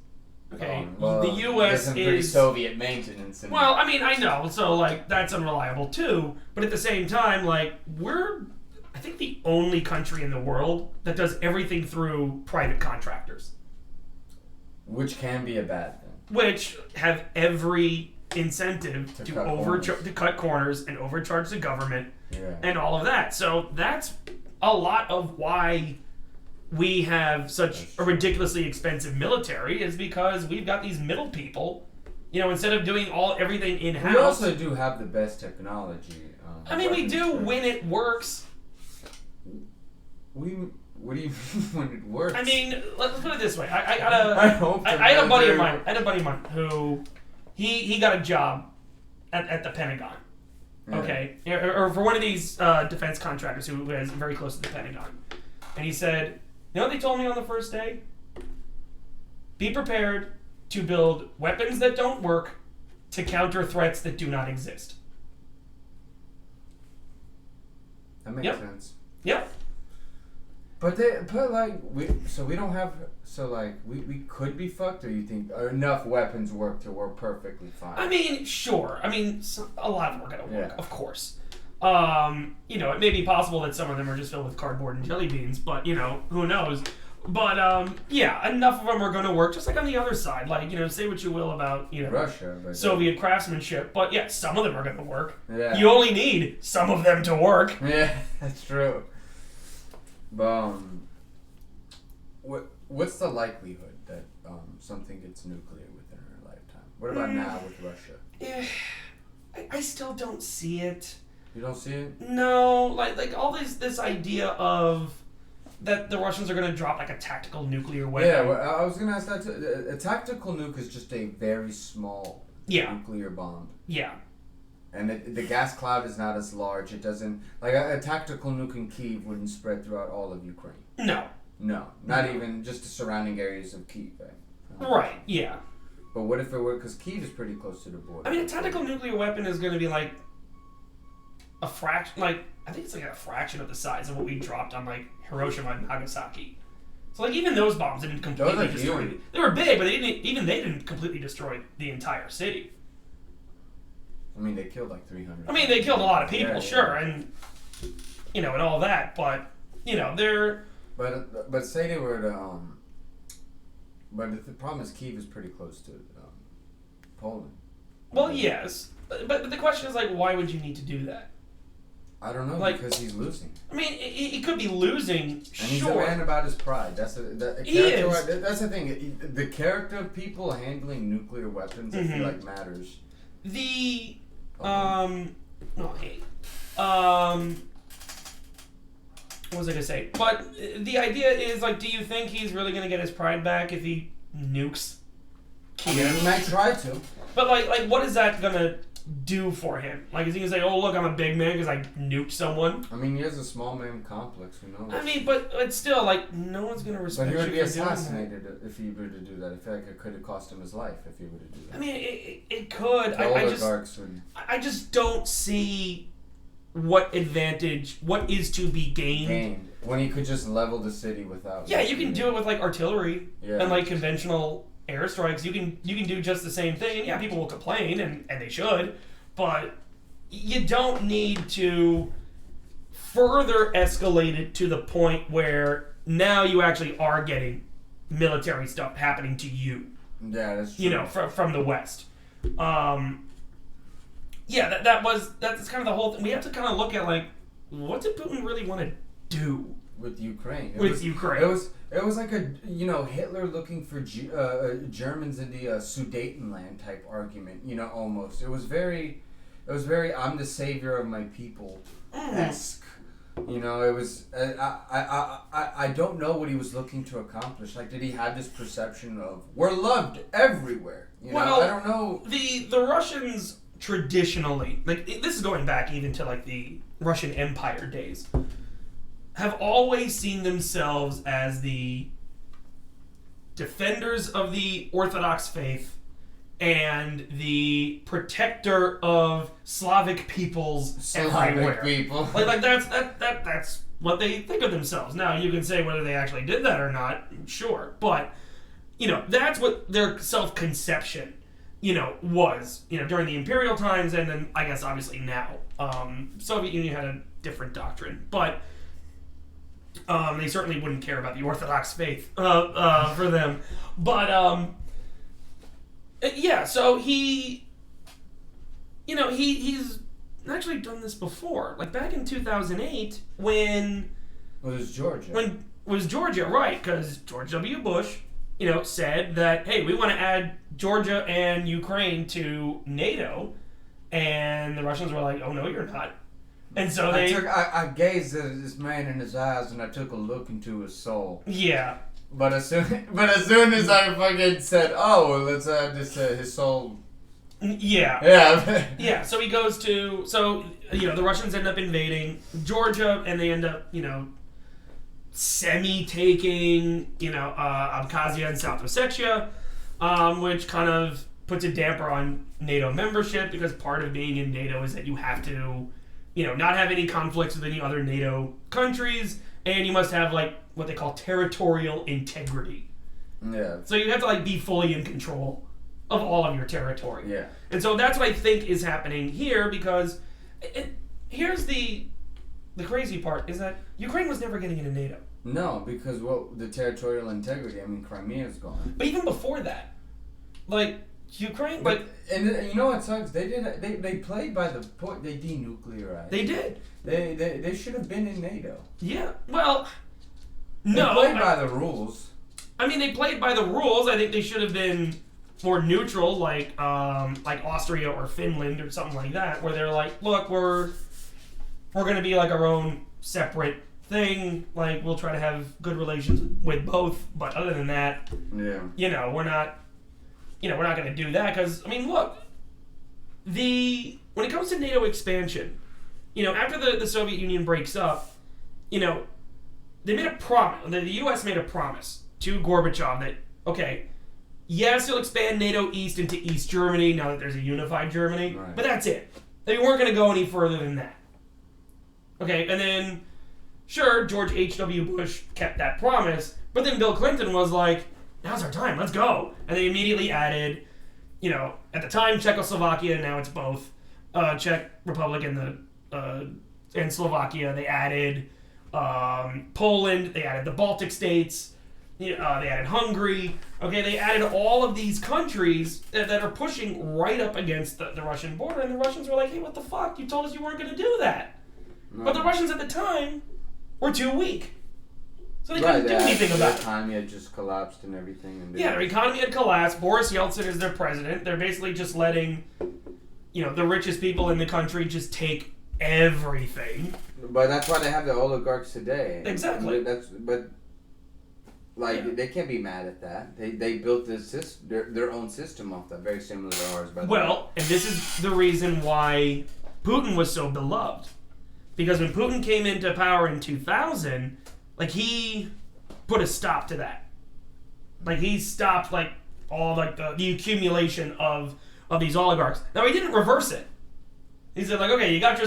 Okay, well, the U.S. is pretty Soviet maintenance. Well, I mean, I know, so like that's unreliable too. But at the same time, like we're, I think, the only country in the world that does everything through private contractors, which can be a bad thing. Which have every incentive to cut corners and overcharge the government and all of that. So that's a lot of why we have such a ridiculously expensive military, is because we've got these middle people, instead of doing everything in-house. We also do have the best technology. I mean, we do when it works. What do you mean when it works? I mean, let's put it this way. I had a buddy of mine who he got a job at the Pentagon. Yeah. Okay, or for one of these defense contractors who is very close to the Pentagon, and he said, "You know what they told me on the first day? Be prepared to build weapons that don't work to counter threats that do not exist." That makes sense. Yep. But we don't have, we could be fucked, or you think enough weapons work to work perfectly fine? I mean, sure. I mean, a lot of them are going to work, of course. It may be possible that some of them are just filled with cardboard and jelly beans, but, who knows? But, enough of them are going to work, just like on the other side. Like, say what you will about, Russia, but Soviet craftsmanship, but, yeah, some of them are going to work. Yeah. You only need some of them to work. Yeah, that's true. But, what's the likelihood that something gets nuclear within our lifetime? What about now with Russia? Yeah, I still don't see it. You don't see it? No, like all this idea of that the Russians are going to drop like a tactical nuclear weapon. Yeah, well, I was going to ask that too. A tactical nuke is just a very small nuclear bomb. Yeah. And the gas cloud is not as large. It doesn't, like a tactical nuke in Kyiv wouldn't spread throughout all of Ukraine. No. No, not even just the surrounding areas of Kyiv. Right, yeah. But what if it were, because Kyiv is pretty close to the border. I mean, a tactical nuclear weapon is going to be like a fraction, like, I think it's like a fraction of the size of what we dropped on like Hiroshima and Nagasaki. So like even those bombs didn't completely destroy it. They were big, but they didn't completely destroy the entire city. I mean, they killed like 300. I mean, they killed a lot of people, sure, and and all that, but they're. But say they were to but the problem is Kyiv is pretty close to Poland. Well, yes, but the question is like, why would you need to do that? I don't know, because he's losing. I mean, he could be losing, and he's a man about his pride. That's That's the thing. The character of people handling nuclear weapons, I feel like, matters. What was I gonna say? But the idea is like, do you think he's really gonna get his pride back if he nukes Kyiv? Yeah, he might try to. But like, what is that gonna do for him? Like, is he gonna say, "Oh, look, I'm a big man because I nuked someone"? I mean, he has a small man complex. Who knows? I mean, but it's still like, no one's gonna respect. But he would be assassinated if he were to do that. I feel like it could have cost him his life if he were to do that. I mean, it could. I just don't see what is to be gained When he could just level the city without. Yeah, you can do it with like artillery and like conventional airstrikes. You can do just the same thing, and yeah, people will complain, and they should, but you don't need to further escalate it to the point where now you actually are getting military stuff happening to you. Yeah, that's true. You know, from the West. Yeah, that's kind of the whole thing. We have to kind of look at like, what did Putin really want to do with Ukraine? Ukraine, it was like a Hitler looking for Germans in the Sudetenland type argument. Almost. It was very I'm the savior of my people esque. It was. I don't know what he was looking to accomplish. Like, did he have this perception of we're loved everywhere? Well, I don't know. The Russians traditionally, like this is going back even to like the Russian Empire days, have always seen themselves as the defenders of the Orthodox faith and the protector of Slavic peoples everywhere. People. Like that's what they think of themselves. Now you can say whether they actually did that or not, sure, but that's what their self-conception was during the imperial times, and then I guess obviously now. Soviet Union had a different doctrine, but they certainly wouldn't care about the Orthodox faith for them. But yeah, so he's actually done this before. Like back in 2008 when it was Georgia. When was Georgia, right? Because George W. Bush, said that, hey, we want to add Georgia and Ukraine to NATO, and the Russians were like, oh no, you're not. And so I gazed at this man in his eyes, and I took a look into his soul. Yeah. But as soon as I fucking said, oh, well, let's add this to his soul. Yeah. Yeah. Yeah. So he goes to the Russians end up invading Georgia, and they end up semi-taking Abkhazia and South Ossetia, which kind of puts a damper on NATO membership, because part of being in NATO is that you have to not have any conflicts with any other NATO countries, and you must have like what they call territorial integrity. Yeah. So you have to be fully in control of all of your territory. Yeah. And so that's what I think is happening here, because here's the crazy part is that Ukraine was never getting into NATO. No, because the territorial integrity. I mean, Crimea's gone. But even before that, Ukraine, and you know what sucks? They played by the point. They denuclearized. They did. They should have been in NATO. Yeah. Well, they played by the rules. I mean, they played by the rules. I think they should have been more neutral, like Austria or Finland or something like that, where they're like, look, we're going to be like our own separate thing. Like, we'll try to have good relations with both, but other than that, yeah, we're not going to do that, because I mean, look, when it comes to NATO expansion, after the Soviet Union breaks up, they made a promise. The U.S. made a promise to Gorbachev that, okay, yes, you'll expand NATO east into East Germany now that there's a unified Germany, right, but that's it. They weren't going to go any further than that. Okay, and then, sure, George H.W. Bush kept that promise, but then Bill Clinton was like, now's our time, let's go. And they immediately added, at the time, Czechoslovakia, now it's both Czech Republic and Slovakia. They added Poland, they added the Baltic states, they added Hungary. Okay, they added all of these countries that are pushing right up against the Russian border, and the Russians were like, hey, what the fuck? You told us you weren't going to do that. No. But the Russians at the time were too weak. So they couldn't do anything about it. Their economy had just collapsed and everything. And their economy had collapsed. Boris Yeltsin is their president. They're basically just letting, the richest people in the country just take everything. But that's why they have the oligarchs today. Exactly. They can't be mad at that. They built this their own system off that, very similar to ours. And this is the reason why Putin was so beloved. Because when Putin came into power in 2000, he put a stop to that. He stopped all the accumulation of these oligarchs. Now he didn't reverse it. He said, like, okay, you got your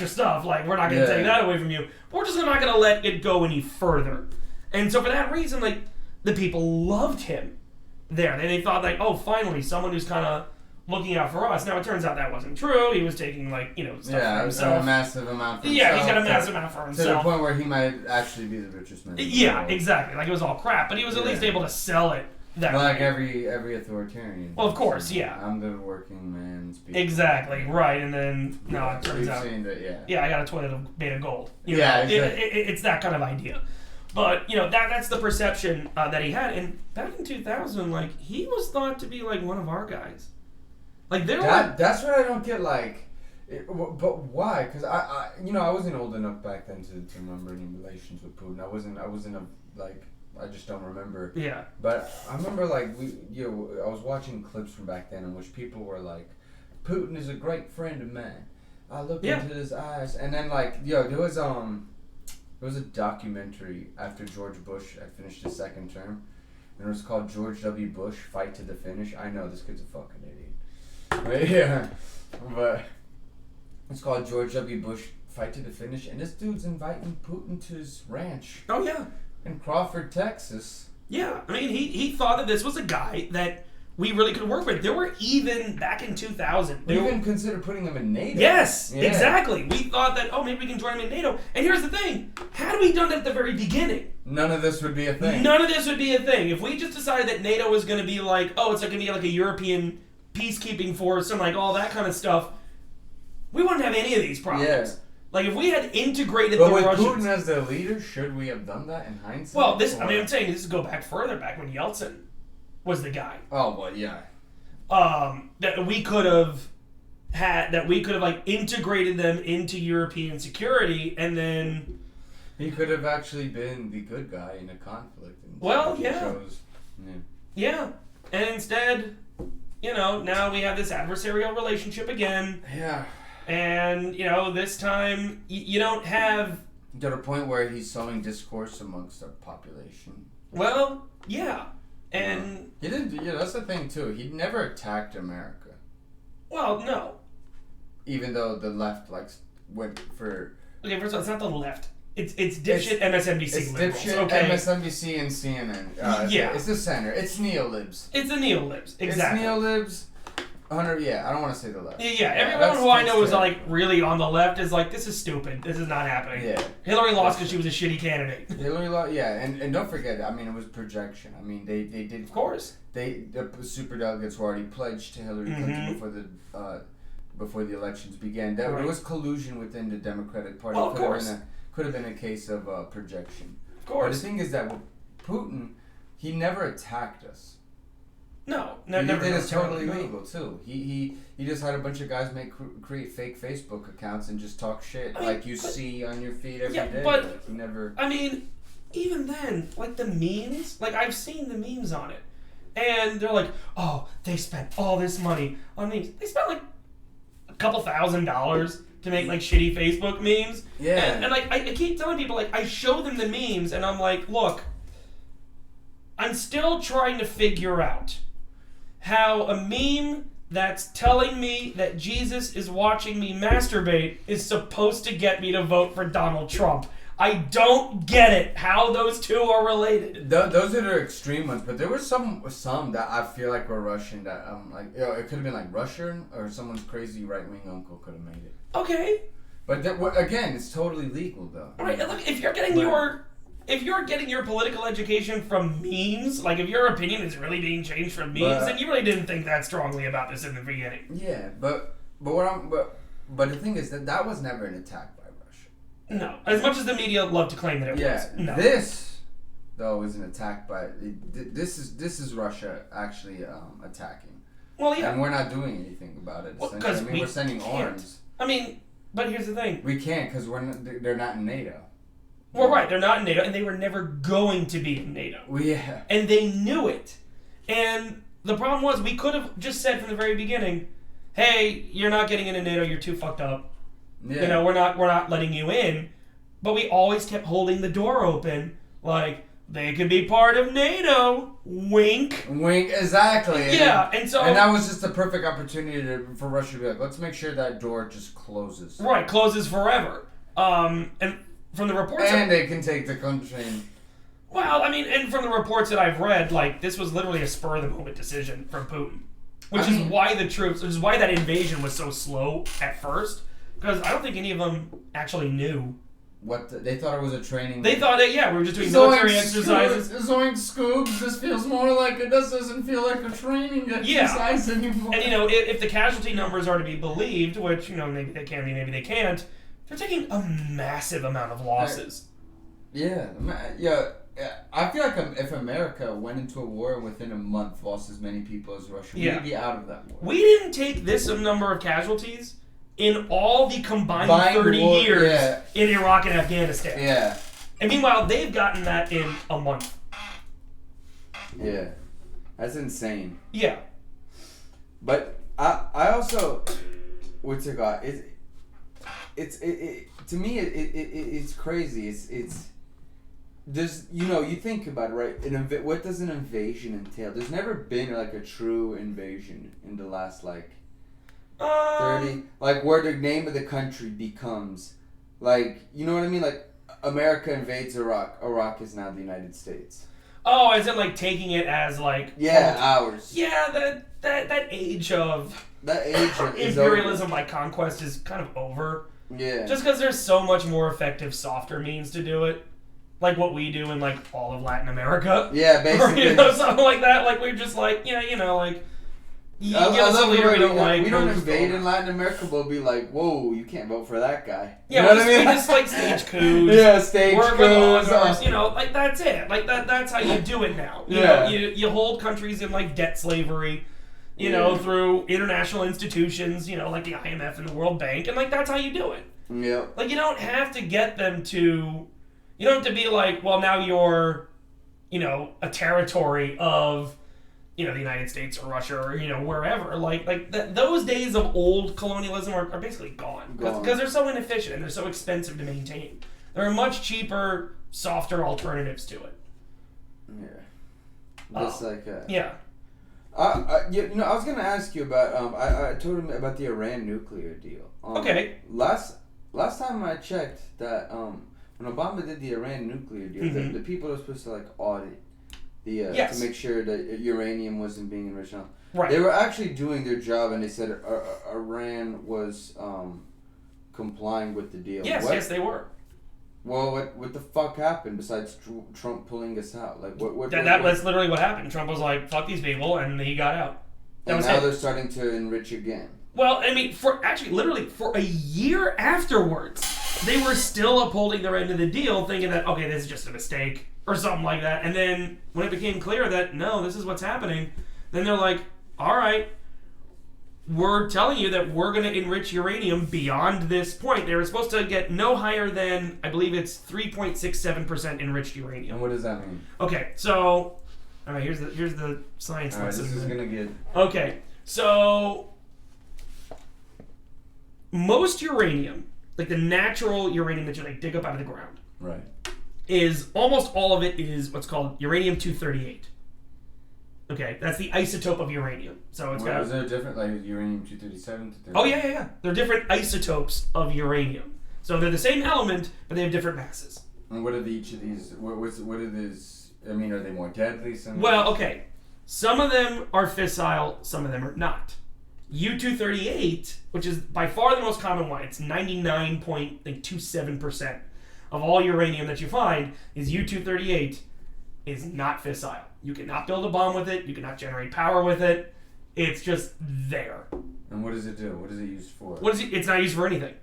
stuff. Like, we're not going to take that away from you. We're just not going to let it go any further. And so for that reason, like, the people loved him there. They thought, like, oh, finally, someone who's kind of looking out for us. Now, it turns out that wasn't true. He was taking, like, stuff for himself. A massive amount for himself. Yeah, he's got a massive amount for himself. To the point where he might actually be the richest man. Yeah, exactly. Like, it was all crap. But he was at least able to sell it that way. Like every authoritarian. Well, of course, yeah. I'm the working man's people. Exactly, right. And then, no, it turns out... Yeah, I got a toilet made of gold. Exactly. It's that kind of idea. But, that's the perception that he had. And back in 2000, like, he was thought to be, like, one of our guys. Like, that's what I don't get, like... But why? Because I wasn't old enough back then to remember any relations with Putin. I wasn't I just don't remember. Yeah. But I remember, like, I was watching clips from back then in which people were like, Putin is a great friend of mine. I look into his eyes. And then, like, there was a documentary after George Bush had finished his second term. And it was called George W. Bush, Fight to the Finish. I know, this kid's a fucking idiot. But, yeah. But it's called George W. Bush, Fight to the Finish. And this dude's inviting Putin to his ranch. Oh, yeah. In Crawford, Texas. Yeah. I mean, he thought that this was a guy that we really could work with. There were even, back in 2000... We even considered putting him in NATO. Yes, exactly. We thought that, maybe we can join him in NATO. And here's the thing. Had we done it at the very beginning... None of this would be a thing. None of this would be a thing. If we just decided that NATO was going to be like, it's going to be like a European peacekeeping force and like all that kind of stuff, we wouldn't have any of these problems. Yeah. Like, if we had integrated the Russians... But with Putin as the leader, should we have done that in hindsight? Well, I'm saying this go back further, back when Yeltsin was the guy. Oh, well, yeah. That we could have like integrated them into European security, and then he could have actually been the good guy in a conflict. Yeah, and instead, now we have this adversarial relationship again. Yeah, and this time you don't have to the point where he's sowing discourse amongst the population. Well, yeah. And he didn't. That's the thing too. He never attacked America. Well, no. Even though the left went for. Okay, first of all, it's not the left. It's dipshit MSNBC. It's liberals, dipshit MSNBC and CNN. It's the center. It's neolibs. It's the neolibs. Exactly. It's neolibs. I don't want to say the left. Yeah, everyone who I know is like really on the left is like, this is stupid. This is not happening. Yeah. Hillary lost because she was a shitty candidate. Hillary lost, yeah, and don't forget, I mean, it was projection. I mean, they did. Of course. The superdelegates were already pledged to Hillary Clinton before the elections began. There was collusion within the Democratic Party. Well, of course. Could have been a case of projection. Of course. But the thing is that with Putin, he never attacked us. No, he did it totally legal too. He just had a bunch of guys create fake Facebook accounts and just talk shit see on your feed every day. But he never. I mean, even then, like the memes, like I've seen the memes on it, and they're like, they spent all this money on memes. They spent like a couple $1,000 to make like shitty Facebook memes. Yeah. And like I keep telling people, like I show them the memes, and I'm like, look, I'm still trying to figure out how a meme that's telling me that Jesus is watching me masturbate is supposed to get me to vote for Donald Trump. I don't get it, how those two are related. Those are the extreme ones, but there were some that I feel like were Russian that it could have been like Russian or someone's crazy right-wing uncle could have made it. Okay. But again, it's totally legal though. All right, look, if you're getting your political education from memes, like if your opinion is really being changed from memes, then you really didn't think that strongly about this in the beginning. Yeah, but the thing is that was never an attack by Russia. No, as much as the media love to claim that it was. No. This though is an attack by this is Russia actually attacking. Well, yeah, and we're not doing anything about it. Well, because we're sending arms. I mean, but here's the thing: we can't because they're not in NATO. Well, right, they're not in NATO, and they were never going to be in NATO. Well, yeah. And they knew it. And the problem was, we could have just said from the very beginning, hey, you're not getting into NATO, you're too fucked up. Yeah. We're not letting you in. But we always kept holding the door open, like, they could be part of NATO. Wink. Wink, exactly. Yeah, and that was just the perfect opportunity for Russia to be like, let's make sure that door just closes. Right, closes forever. And from the reports... And they can take the country and... Well, I mean, and from the reports that I've read, like, this was literally a spur-of-the-moment decision from Putin. Which is why that invasion was so slow at first. Because I don't think any of them actually knew. They thought it was a training... They thought that, we were just doing military exercises. Zoink Scoob, this feels more like... This doesn't feel like a training exercise anymore. And, if the casualty numbers are to be believed, which, maybe they can be, maybe they can't, they're taking a massive amount of losses. Yeah. I feel like if America went into a war and within a month lost as many people as Russia, we'd be out of that war. We didn't take this number of casualties in all the combined 30 years in Iraq and Afghanistan. Yeah. And meanwhile, they've gotten that in a month. Yeah. That's insane. Yeah. But I also, what's it got? It's to me it's crazy. It's there's you think about it, right? What does an invasion entail? There's never been like a true invasion in the last 30, where the name of the country becomes you know what I mean? Like America invades Iraq. Iraq is now the United States. Oh, is it taking it as ours? Yeah, that age of imperialism conquest is kind of over. Yeah. Just because there's so much more effective, softer means to do it. Like what we do in all of Latin America. Yeah, basically. Or, something like that. We're just you give us a leader we don't like. We don't invade in Latin America, we'll be like, whoa, you can't vote for that guy. Yeah, you know what I mean? We just stage coups. Yeah, stage coups. That's it. That's how you do it now. You hold countries in debt slavery, through international institutions, like the IMF and the World Bank, and that's how you do it. Yeah. You don't have to get them to, you don't have to be well, now you're, a territory of, the United States or Russia or, wherever. Those days of old colonialism are basically gone. Because they're so inefficient and they're so expensive to maintain. There are much cheaper, softer alternatives to it. Yeah. Just yeah. I was going to ask you about, I told him about the Iran nuclear deal. Okay. Last time I checked that, when Obama did the Iran nuclear deal, the people were supposed to audit to make sure that uranium wasn't being enriched. Right. They were actually doing their job, and they said Iran was complying with the deal. Yes, they were. Well, what the fuck happened besides Trump pulling us out? That's literally what happened. Trump was like, "Fuck these people," and he got out. And now they're starting to enrich again. Well, I mean, for a year afterwards, they were still upholding their end of the deal, thinking that, okay, this is just a mistake, or something like that. And then, when it became clear that, no, this is what's happening, then they're like, all right, we're telling you that we're going to enrich uranium beyond this point. They were supposed to get no higher than, I believe it's 3.67% enriched uranium. And what does that mean? Okay, so, all right, here's the science lesson. This is going to get... Okay, so... most uranium, the natural uranium that you dig up out of the ground, right, is almost all of it is what's called uranium-238. Okay, that's the isotope of uranium. So it's got. Is there a different uranium-237? Oh yeah. They're different isotopes of uranium. So they're the same element, but they have different masses. And what are each of these? What are these? I mean, are they more deadly? Well, okay. Some of them are fissile. Some of them are not. U-238, which is by far the most common one, it's 99.27% of all uranium that you find is U-238, is not fissile. You cannot build a bomb with it. You cannot generate power with it. It's just there. And what does it do? What is it used for? It's not used for anything.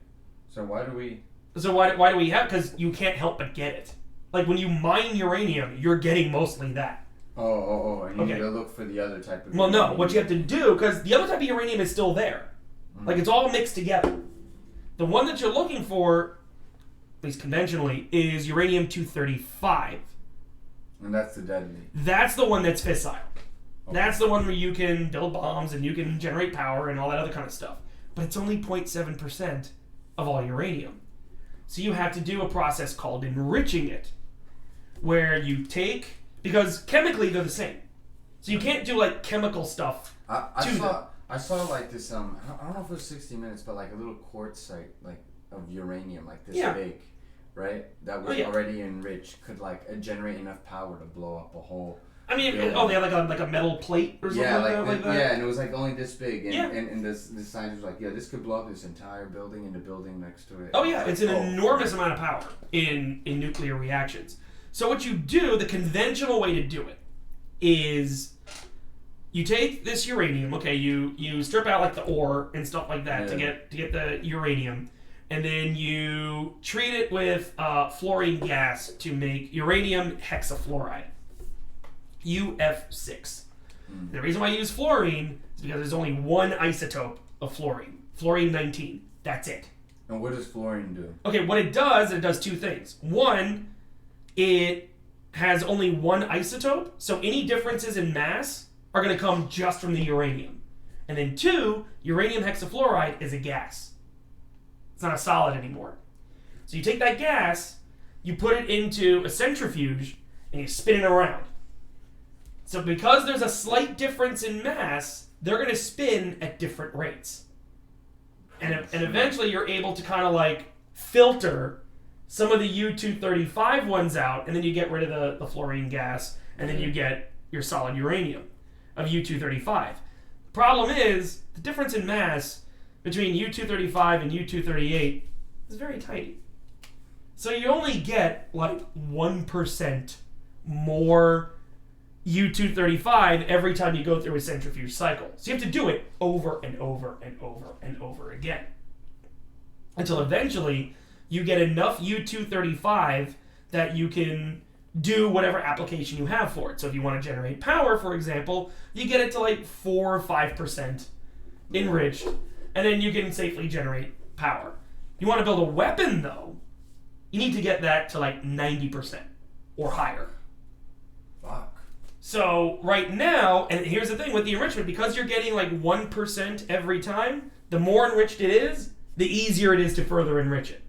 So why do we... So why do we have... Because you can't help but get it. When you mine uranium, you're getting mostly that. And you need to look for the other type of uranium. Well, no. What you have to do, because the other type of uranium is still there. Mm-hmm. It's all mixed together. The one that you're looking for, at least conventionally, is uranium-235. And that's the deadly. That's the one that's fissile. Okay. That's the one where you can build bombs and you can generate power and all that other kind of stuff. But it's only 0.7% of all uranium. So you have to do a process called enriching it, where you take, because chemically they're the same. So you can't do like chemical stuff I saw like this I don't know if it was 60 Minutes, but like a little quartzite like of uranium like this big, right? That was already enriched, could like generate enough power to blow up a whole. I mean, they have like a metal plate or something like that. Yeah, and it was like only this big, and this scientist was like, yeah, this could blow up this entire building and the building next to it. Oh yeah, it's an enormous amount of power in nuclear reactions. So what you do, the conventional way to do it, is you take this uranium. Okay, you strip out like the ore and stuff like that to get the uranium, and then you treat it with fluorine gas to make uranium hexafluoride. UF6. The reason why I use fluorine is because there's only one isotope of fluorine. Fluorine-19. That's it. And what does fluorine do? Okay, what it does two things. One, it has only one isotope, so any differences in mass are going to come just from the uranium. And then two, uranium hexafluoride is a gas. It's not a solid anymore. So you take that gas, you put it into a centrifuge, and you spin it around. So because there's a slight difference in mass, they're going to spin at different rates. And eventually you're able to kind of like filter some of the U-235 ones out, and then you get rid of the fluorine gas, and then you get your solid uranium of U-235. The problem is, the difference in mass between U-235 and U-238 is very tiny. So you only get like 1% more U-235 every time you go through a centrifuge cycle. So you have to do it over and over and over and over again. Until eventually you get enough U-235 that you can do whatever application you have for it. So if you want to generate power, for example, you get it to like 4 or 5% enriched, and then you can safely generate power. You want to build a weapon, though, you need to get that to like 90% or higher. Fuck. So right now, and here's the thing with the enrichment, because you're getting like 1% every time, the more enriched it is, the easier it is to further enrich it.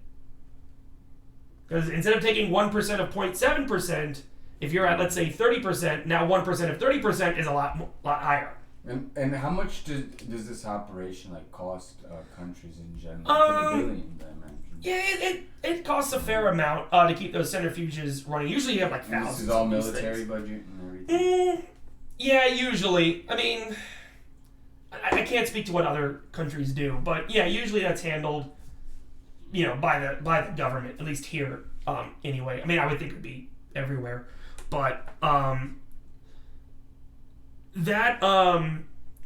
Because instead of taking 1% of 0.7%, if you're at, let's say, 30%, now 1% of 30% is a lot higher. And how much does this operation like cost countries in general? The billions, I imagine. Yeah, it costs a fair amount to keep those centrifuges running. Usually you have like thousands. This is all military budget and everything? Yeah, usually. I mean, I can't speak to what other countries do, but yeah, usually that's handled, by the government, at least here, anyway. I mean, I would think it would be everywhere, but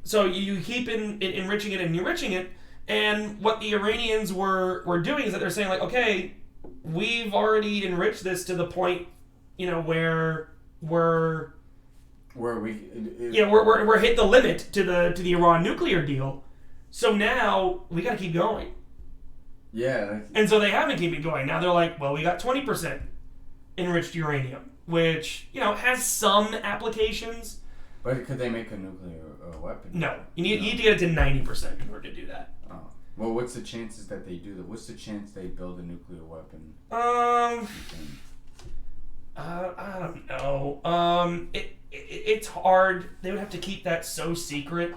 so you keep enriching it and enriching it. And what the Iranians were doing is that they're saying, like, okay, we've already enriched this to the point, where we're hit the limit to the Iran nuclear deal. So now we got to keep going. Yeah. And so they haven't kept it going. Now they're like, well, we got 20% enriched uranium, which has some applications. But could they make a nuclear weapon? No, you need to get it to 90% in order to do that. Oh. Well, what's the chances that they do that? What's the chance they build a nuclear weapon? I don't know. It's hard. They would have to keep that so secret.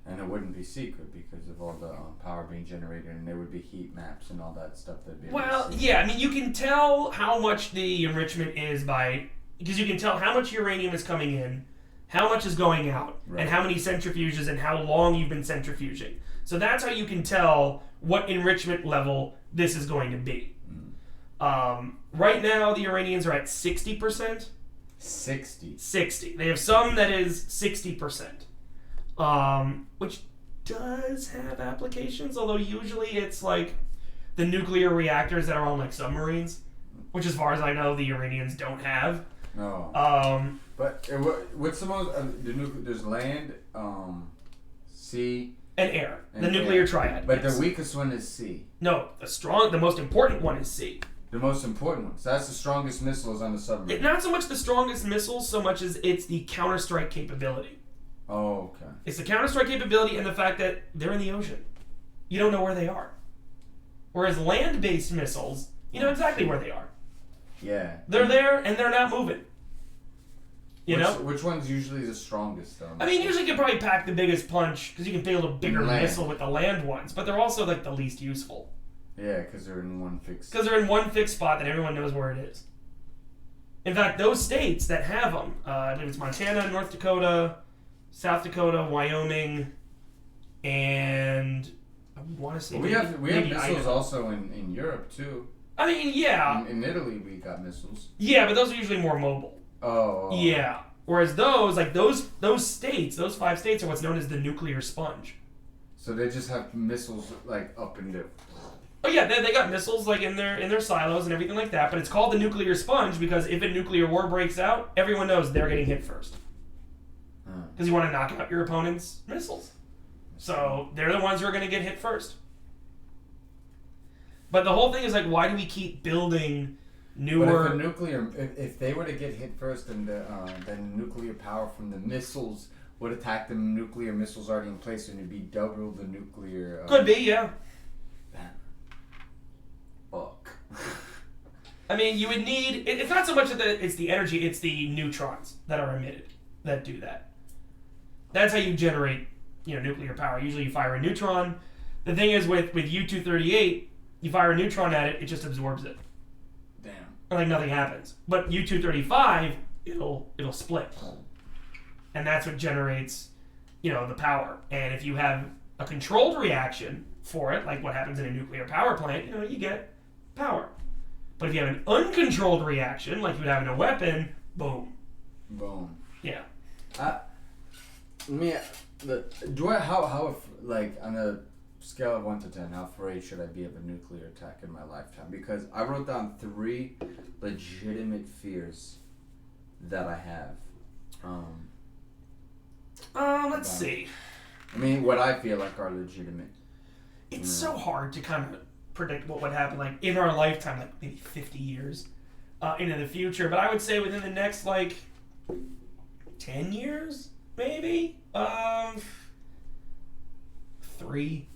And it wouldn't be secret because of all the power being generated, and there would be heat maps and all that stuff that'd be. Well, yeah. I mean, you can tell how much the enrichment is because you can tell how much uranium is coming in, how much is going out, right, and how many centrifuges and how long you've been centrifuging. So that's how you can tell what enrichment level this is going to be. Right now, the Iranians are at 60%. 60. They have some that is 60%, which does have applications, although usually it's like the nuclear reactors that are on like submarines, which as far as I know, the Iranians don't have. No. But what's the most? There's land, sea, and air. The nuclear triad. But yes, the weakest one is sea. No, the most important one is sea. The most important one. So that's the strongest missiles on the submarine. Not so much the strongest missiles, so much as it's the counter-strike capability. Oh, okay. It's the counter-strike capability and the fact that they're in the ocean. You don't know where they are. Whereas land-based missiles, you know exactly where they are. Yeah. They're there and they're not moving. You know? Which one's usually the strongest, though? I mean, usually you can probably pack the biggest punch because you can build a bigger missile with the land ones, but they're also like the least useful. Yeah, because they're in one fixed... Because they're in one fixed spot that everyone knows where it is. In fact, those states that have them, I believe it's Montana, North Dakota, South Dakota, Wyoming, and I want to say we have missiles also in Europe, too. I mean, yeah. In Italy, we got missiles. Yeah, but those are usually more mobile. Oh. Yeah. Whereas those states, those 5 states are what's known as the nuclear sponge. So they just have missiles like up in the... Oh yeah, they got missiles like in their silos and everything like that, but it's called the nuclear sponge because if a nuclear war breaks out, everyone knows they're getting hit first. Because you want to knock out your opponent's missiles. So they're the ones who are going to get hit first. But the whole thing is like, why do we keep building newer... But if they were to get hit first, then the nuclear power from the missiles would attack the nuclear missiles already in place, and it'd be double the nuclear... Could be, yeah. Fuck. I mean, you would need... It's not so much that it's the energy, it's the neutrons that are emitted that do that. That's how you generate, nuclear power. Usually you fire a neutron. The thing is, with U-238, you fire a neutron at it, it just absorbs it. Damn. Like nothing happens. But U-235, it'll split. And that's what generates, the power. And if you have a controlled reaction for it, like what happens in a nuclear power plant, you get power. But if you have an uncontrolled reaction, like you would have in a weapon, boom. Boom. Yeah. How on a scale of 1 to 10, how afraid should I be of a nuclear attack in my lifetime? Because I wrote down 3 legitimate fears that I have. Let's see. I mean, what I feel like are legitimate. It's so hard to kind of predict what would happen, like, in our lifetime, like, maybe 50 years into the future. But I would say within the next, 10 years, maybe? 3.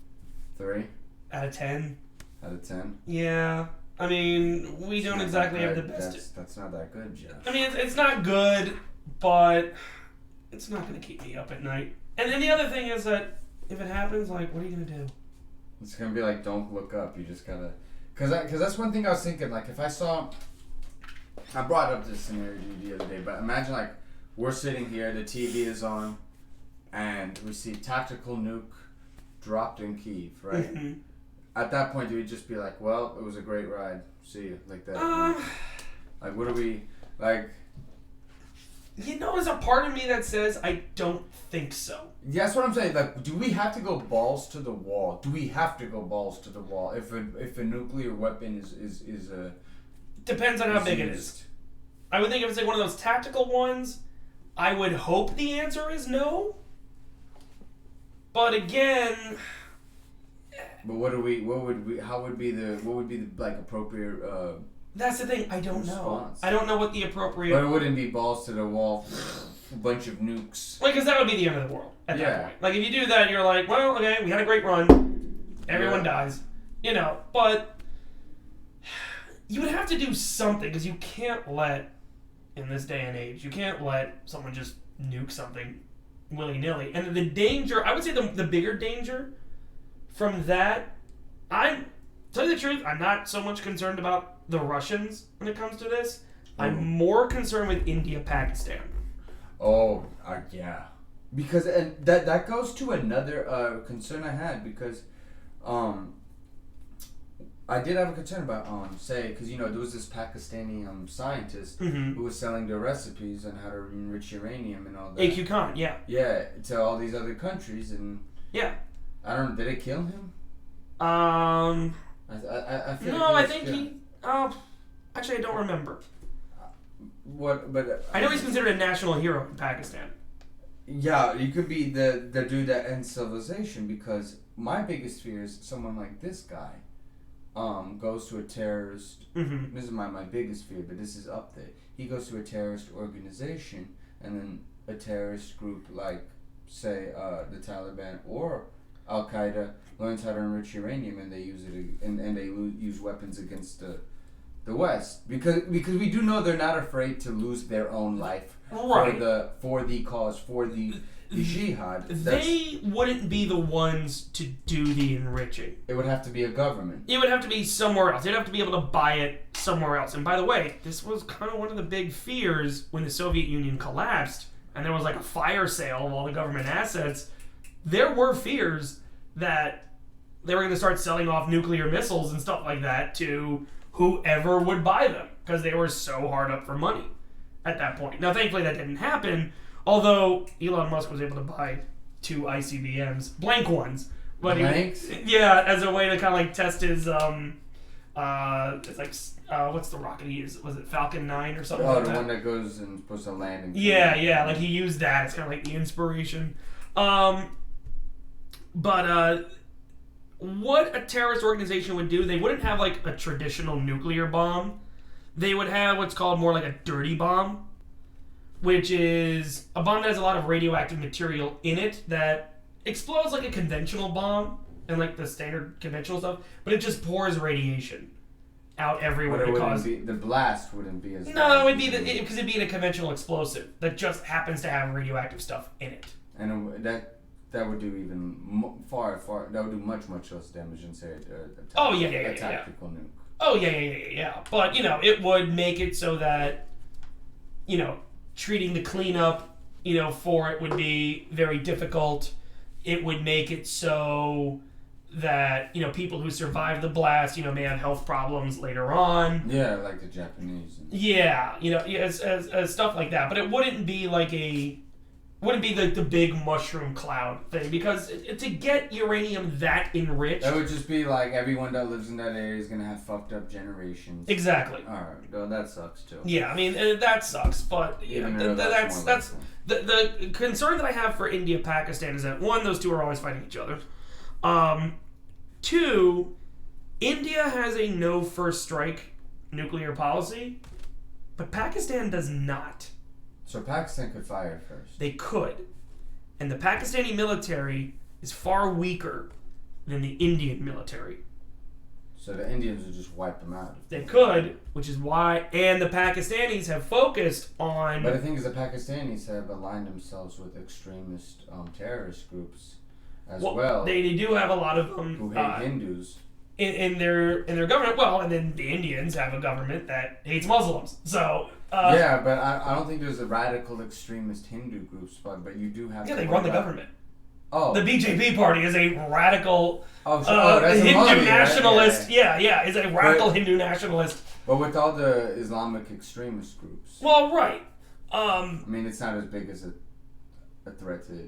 3? Out of 10. Out of 10? Yeah. I mean, we don't exactly have the best... That's not that good, Jeff. I mean, it's not good, but it's not going to keep me up at night. And then the other thing is that if it happens, what are you going to do? It's going to be like, don't look up. You just got to... Because that's one thing I was thinking. If I saw... I brought up this scenario the other day, but imagine, we're sitting here, the TV is on, and we see tactical nuke dropped in Kyiv, right? Mm-hmm. At that point, do we just be like, well, it was a great ride. See you. Like that. What do we... there's a part of me that says I don't think so. Yeah, that's what I'm saying. Do we have to go balls to the wall? Do we have to go balls to the wall if a nuclear weapon is a... Depends on how big it is. I would think if it's one of those tactical ones, I would hope the answer is no. But again... But how would be the appropriate... That's the thing, I don't know. I don't know what the appropriate... But it wouldn't be balls to the wall, a bunch of nukes. Because that would be the end of the world at that point. If you do that, you're like, well, okay, we had a great run. Everyone dies. But you would have to do something, because you can't in this day and age, you can't let someone just nuke something willy-nilly. And the danger, I would say the bigger danger from that, to tell you the truth, I'm not so much concerned about the Russians when it comes to this. I'm more concerned with India, Pakistan. Oh, yeah. Because and that goes to another concern I had, because I did have a concern about because there was this Pakistani scientist who was selling their recipes on how to enrich uranium and all that. AQ Khan, yeah. Yeah, to all these other countries, and yeah. I don't know, did it kill him? I feel no, I think he. Actually, I don't remember. What? But I know he's considered a national hero in Pakistan. Yeah, you could be the dude that ends civilization, because my biggest fear is someone like this guy goes to a terrorist... Mm-hmm. This is my biggest fear, but this is up there. He goes to a terrorist organization, and then a terrorist group say, the Taliban or Al-Qaeda learns how to enrich uranium, and they use it, and they use weapons against the The West, because we do know they're not afraid to lose their own life Right. for the cause, for the jihad. They wouldn't be the ones to do the enriching. It would have to be a government. It would have to be somewhere else. They'd have to be able to buy it somewhere else. And by the way, this was kind of one of the big fears when the Soviet Union collapsed and there was like a fire sale of all the government assets. There were fears that they were going to start selling off nuclear missiles and stuff like that to whoever would buy them because they were so hard up for money at that point. Now, thankfully, that didn't happen, although Elon Musk was able to buy 2 ICBMs, blank ones. But Blanks? as a way to kind of like test his, it's like, what's the rocket he used? Was it Falcon 9 or something like that? Oh, the one that goes and supposed to land and Yeah, like he used that. It's kind of like the inspiration. But what a terrorist organization would do, they wouldn't have like a traditional nuclear bomb. They would have what's called more like a dirty bomb, which is a bomb that has a lot of radioactive material in it that explodes like a conventional bomb and like the standard conventional stuff, but it just pours radiation out everywhere to cause. The blast wouldn't be as. No, it would be because it'd be a conventional explosive that just happens to have radioactive stuff in it. And that would do even far. That would do much less damage than say a tactical nuke. Oh yeah. But it would make it so that treating the cleanup for it would be very difficult. It would make it so that people who survive the blast may have health problems later on. Yeah, like the Japanese. Yeah, as stuff like that. But it wouldn't be like the big mushroom cloud thing, because to get uranium that enriched, that would just be like everyone that lives in that area is gonna have fucked up generations. Exactly. All right, well, that sucks too. Yeah, I mean that sucks, but that's the concern that I have for India, Pakistan is that 1, those two are always fighting each other. 2, India has a no first strike nuclear policy, but Pakistan does not. So Pakistan could fire first. They could. And the Pakistani military is far weaker than the Indian military. So the Indians would just wipe them out. They could, which is why... And the Pakistanis have focused on... But the thing is, the Pakistanis have aligned themselves with extremist terrorist groups as well. They do have a lot of them... who hate Hindus. In their government. Well, and then the Indians have a government that hates Muslims. So... yeah, but I don't think there's a radical extremist Hindu groups, but you do have. Yeah, they run the government. Oh, the BJP party is a radical that's Hindu nationalist. Right? Yeah, is a radical Hindu nationalist. But with all the Islamic extremist groups. Well, right. I mean, it's not as big as a threat to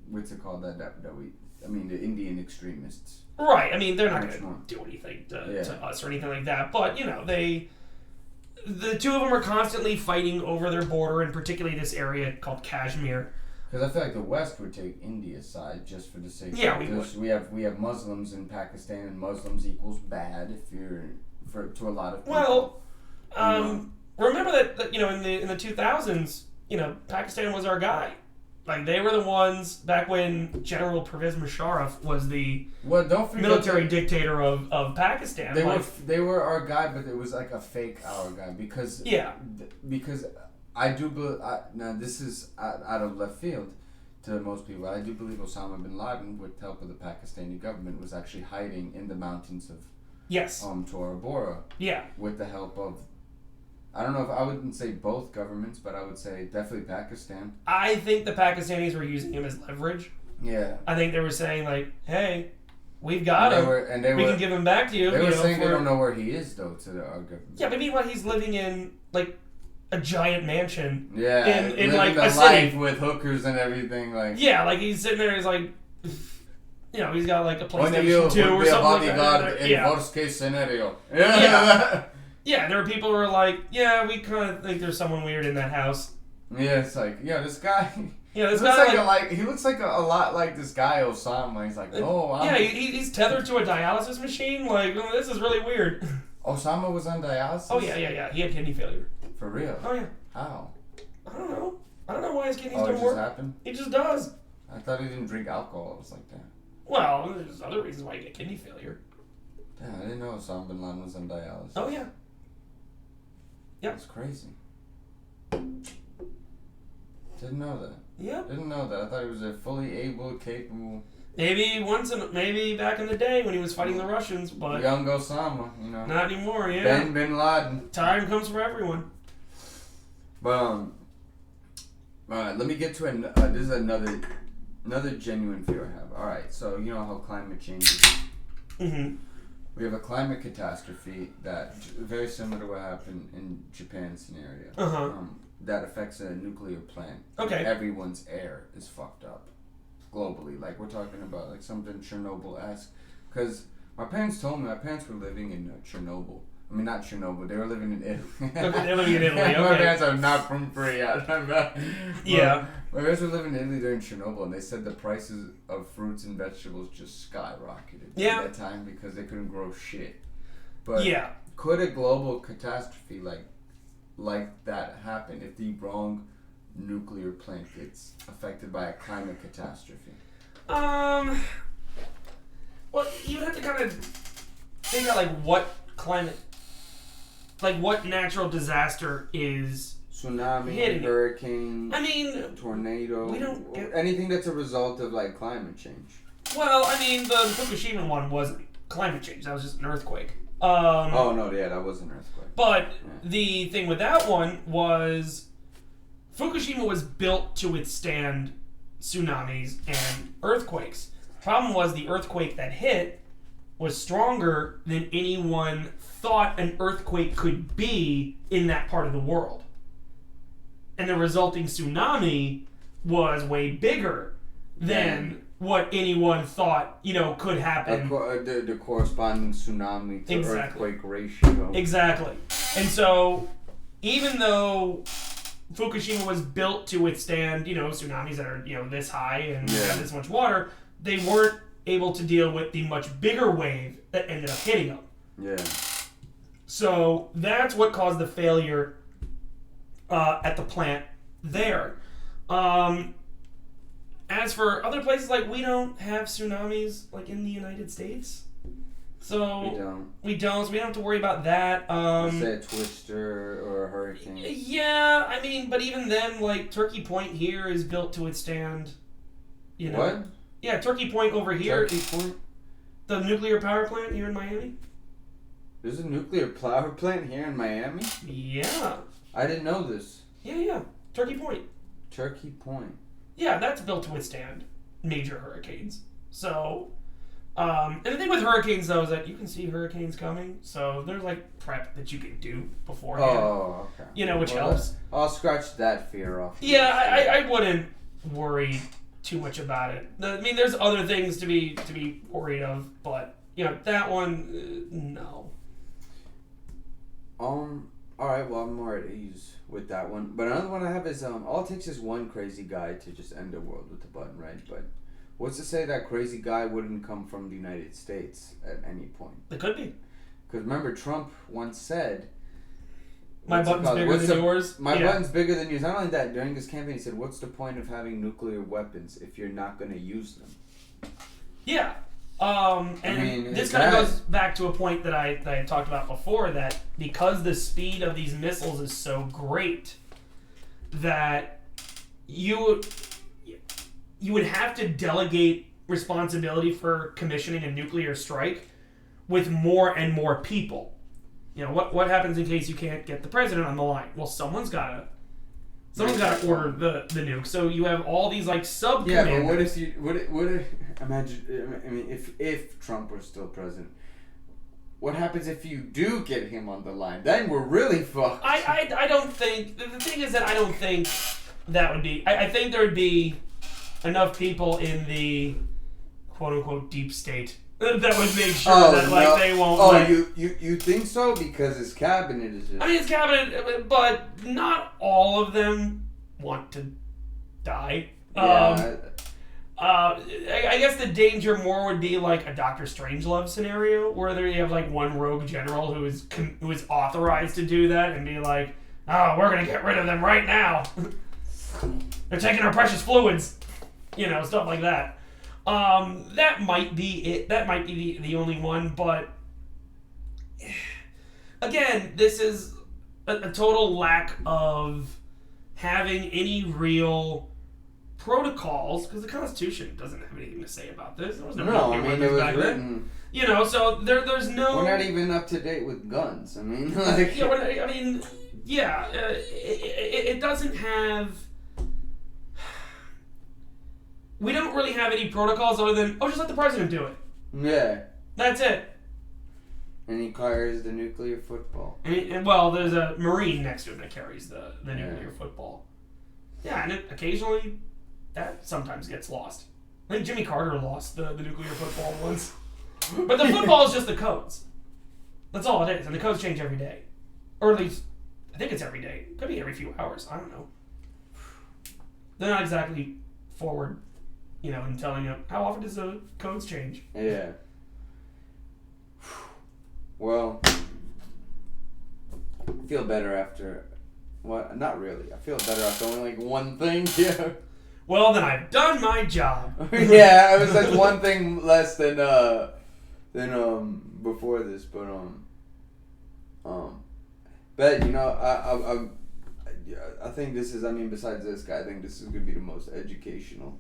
what's it called that we. I mean, the Indian extremists. Right. I mean, they're not going to do anything to us or anything like that. But the two of them are constantly fighting over their border, and particularly this area called Kashmir. Because I feel like the West would take India's side just for the sake. Yeah, of we have Muslims in Pakistan, and Muslims equals bad if you're to a lot of people. Well, remember that in the 2000s, Pakistan was our guy. Like, they were the ones back when General Pervez Musharraf was the military dictator of Pakistan. They were our guy, but it was like a fake our guy because I do believe now this is out of left field to most people. I do believe Osama bin Laden, with the help of the Pakistani government, was actually hiding in the mountains of Tora Bora. Yeah, with the help of. I don't know if I wouldn't say both governments, but I would say definitely Pakistan. I think the Pakistanis were using him as leverage. Yeah. I think they were saying like, "Hey, we've got him. We can give him back to you." They were saying they don't know where he is though to our government. Yeah, but meanwhile he's living in like a giant mansion. Yeah. In like a city life with hookers and everything like. Yeah, like he's sitting there. He's like. He's got like a PlayStation 2 or something like that. In worst case scenario. Yeah. Yeah, there are people who are like, yeah, we kind of think there's someone weird in that house. Yeah, it's like, this guy. Yeah, this guy he looks like a lot like this guy Osama. He's like, he's tethered to a dialysis machine. Like, this is really weird. Osama was on dialysis. Oh yeah. He had kidney failure. For real? Oh yeah. How? I don't know why his kidneys don't work. It just happened? It just does. I thought he didn't drink alcohol. It was like that. Well, there's other reasons why you get kidney failure. Damn, I didn't know Osama bin Laden was on dialysis. Oh yeah. Yep. That's crazy. Didn't know that. Yep. Didn't know that. I thought he was a fully able, capable. Maybe back in the day when he was fighting the Russians, but Young Osama, you know. not anymore. Yeah. Bin Laden. Time comes for everyone. But all right. Let me get to this is another genuine fear I have. All right. So you know how climate change is. Mm-hmm. We have a climate catastrophe that very similar to what happened in Japan's scenario. Uh-huh. That affects a nuclear plant. Okay. Everyone's air is fucked up globally. Like we're talking about like something Chernobyl-esque. Because my parents told me my parents were living in Chernobyl. I mean, not Chernobyl. They were living in Italy. They're living in Italy. Okay. My parents are not from free yet. Yeah. My parents were living in Italy during Chernobyl, and they said the prices of fruits and vegetables just skyrocketed at that time because they couldn't grow shit. But could a global catastrophe like that happen if the wrong nuclear plant gets affected by a climate catastrophe? Well, you'd have to kind of think about what climate, what natural disaster is tsunami, hitting hurricane, tornado. We don't get anything that's a result of climate change. Well, the Fukushima one wasn't climate change. That was just an earthquake. That was an earthquake. But the thing with that one was Fukushima was built to withstand tsunamis and earthquakes. Problem was the earthquake that hit was stronger than anyone thought an earthquake could be in that part of the world. And the resulting tsunami was way bigger than what anyone thought, could happen. The corresponding tsunami to earthquake ratio. Exactly. And so, even though Fukushima was built to withstand, tsunamis that are, this high and have this much water, they weren't able to deal with the much bigger wave that ended up hitting them. Yeah. So, that's what caused the failure at the plant there. As for other places, we don't have tsunamis in the United States. So we don't. So we don't have to worry about that. Let's say a twister or a hurricane. Yeah, but even then, Turkey Point here is built to withstand, What? Yeah, Turkey Point over here. Turkey Point? The nuclear power plant here in Miami. There's a nuclear power plant here in Miami? Yeah. I didn't know this. Yeah. Turkey Point. Turkey Point. Yeah, that's built to withstand major hurricanes. So, and the thing with hurricanes, though, is that you can see hurricanes coming. So there's, prep that you can do beforehand. Oh, okay. Which helps. I'll scratch that fear off. Yeah, I wouldn't worry too much about it. There's other things to be worried of, but, that one, no. All right, well, I'm more at ease with that one. But another one I have is, all it takes is one crazy guy to just end the world with a button, right? But what's to say that crazy guy wouldn't come from the United States at any point? It could be. Because remember, Trump once said... My button's bigger than yours? My button's bigger than yours. Not only that, during his campaign, he said, what's the point of having nuclear weapons if you're not going to use them? Yeah. This kind of goes back to a point that I had talked about before, that because the speed of these missiles is so great, that you would have to delegate responsibility for commissioning a nuclear strike with more and more people. What happens in case you can't get the president on the line? Well, someone's got to order the nuke. So you have all these sub-commanders. Yeah, but what if imagine, if Trump were still president, what happens if you do get him on the line? Then we're really fucked. I don't think, the thing is that I don't think that would be, I think there would be enough people in the quote-unquote deep state that would make sure they won't. You think so? Because his cabinet is just... his cabinet, but not all of them want to die. Yeah. I guess the danger more would be a Dr. Strangelove scenario, where there you have one rogue general who is authorized to do that and be we're gonna get rid of them right now. They're taking our precious fluids, stuff like that. That might be it. That might be the only one, but again, this is a total lack of having any real protocols, because the Constitution doesn't have anything to say about this. There was no it was back written. then. So there's no. We're not even up to date with guns. I mean, like. It doesn't have. We don't really have any protocols other than just let the president do it. Yeah. That's it. And he carries the nuclear football. And there's a Marine next to him that carries the nuclear football. Yeah, and occasionally that sometimes gets lost. I think Jimmy Carter lost the nuclear football once. But the football is just the codes. That's all it is. And the codes change every day. Or at least, I think it's every day. Could be every few hours. I don't know. They're not exactly forward, in telling you how often does the codes change. Yeah. Well, I feel better after... What? Not really. I feel better after only one thing. Yeah. Well, then I've done my job. Yeah, it was like one thing less than before this, but I think this is. I mean, besides this guy, I think this is gonna be the most educational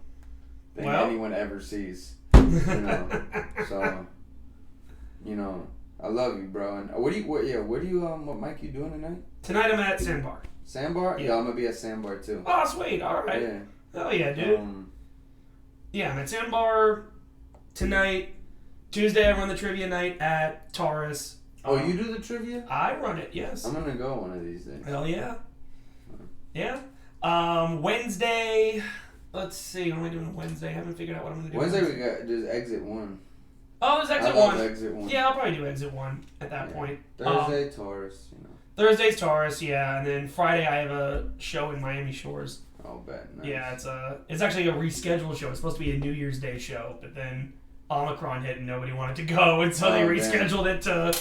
thing anyone ever sees. So, I love you, bro. And what mic you doing tonight? Tonight I'm at Sandbar. Sandbar? Yeah, I'm gonna be at Sandbar too. Oh, sweet. All right. Yeah. Hell yeah, dude. I'm at Sandbar tonight. Tuesday I run the trivia night at Taurus. Oh, you do the trivia? I run it, yes. I'm gonna go one of these days. Hell yeah. Yeah. Wednesday, let's see, what am I doing Wednesday? I haven't figured out what I'm gonna do. Wednesday we got just exit 1. Oh, there's exit I love 1. Exit 1. Yeah, I'll probably do exit 1 at that point. Thursday, Taurus, Thursday's Taurus, yeah, and then Friday I have a show in Miami Shores. Oh, bet. Nice. Yeah, it's actually a rescheduled show. It's supposed to be a New Year's Day show, but then Omicron hit and nobody wanted to go, and so they rescheduled it to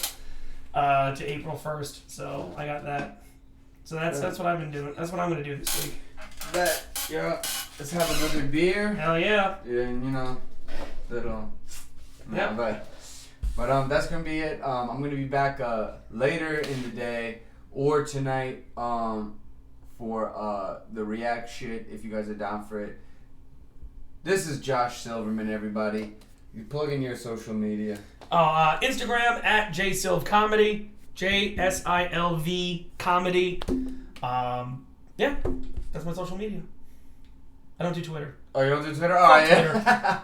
April 1st. So I got that. So that's what I've been doing. That's what I'm gonna do this week. Bet. Yeah. Let's have another beer. Hell yeah. Yeah, and little. Yeah. But that's gonna be it. I'm gonna be back later in the day or tonight for the react shit if you guys are down for it. This is Josh Silverman, everybody. You plug in your social media. Instagram at JSilvComedy, JSILV Comedy. Yeah, that's my social media. I don't do Twitter. Oh, you don't do Twitter? Oh, yeah.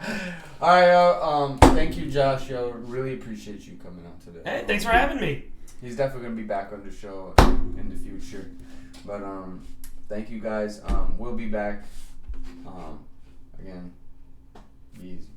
All right, yo. Thank you, Josh. Yo, really appreciate you coming on today. Hey, thanks for having me. He's definitely gonna be back on the show in the future. But thank you guys. We'll be back. Again, be easy.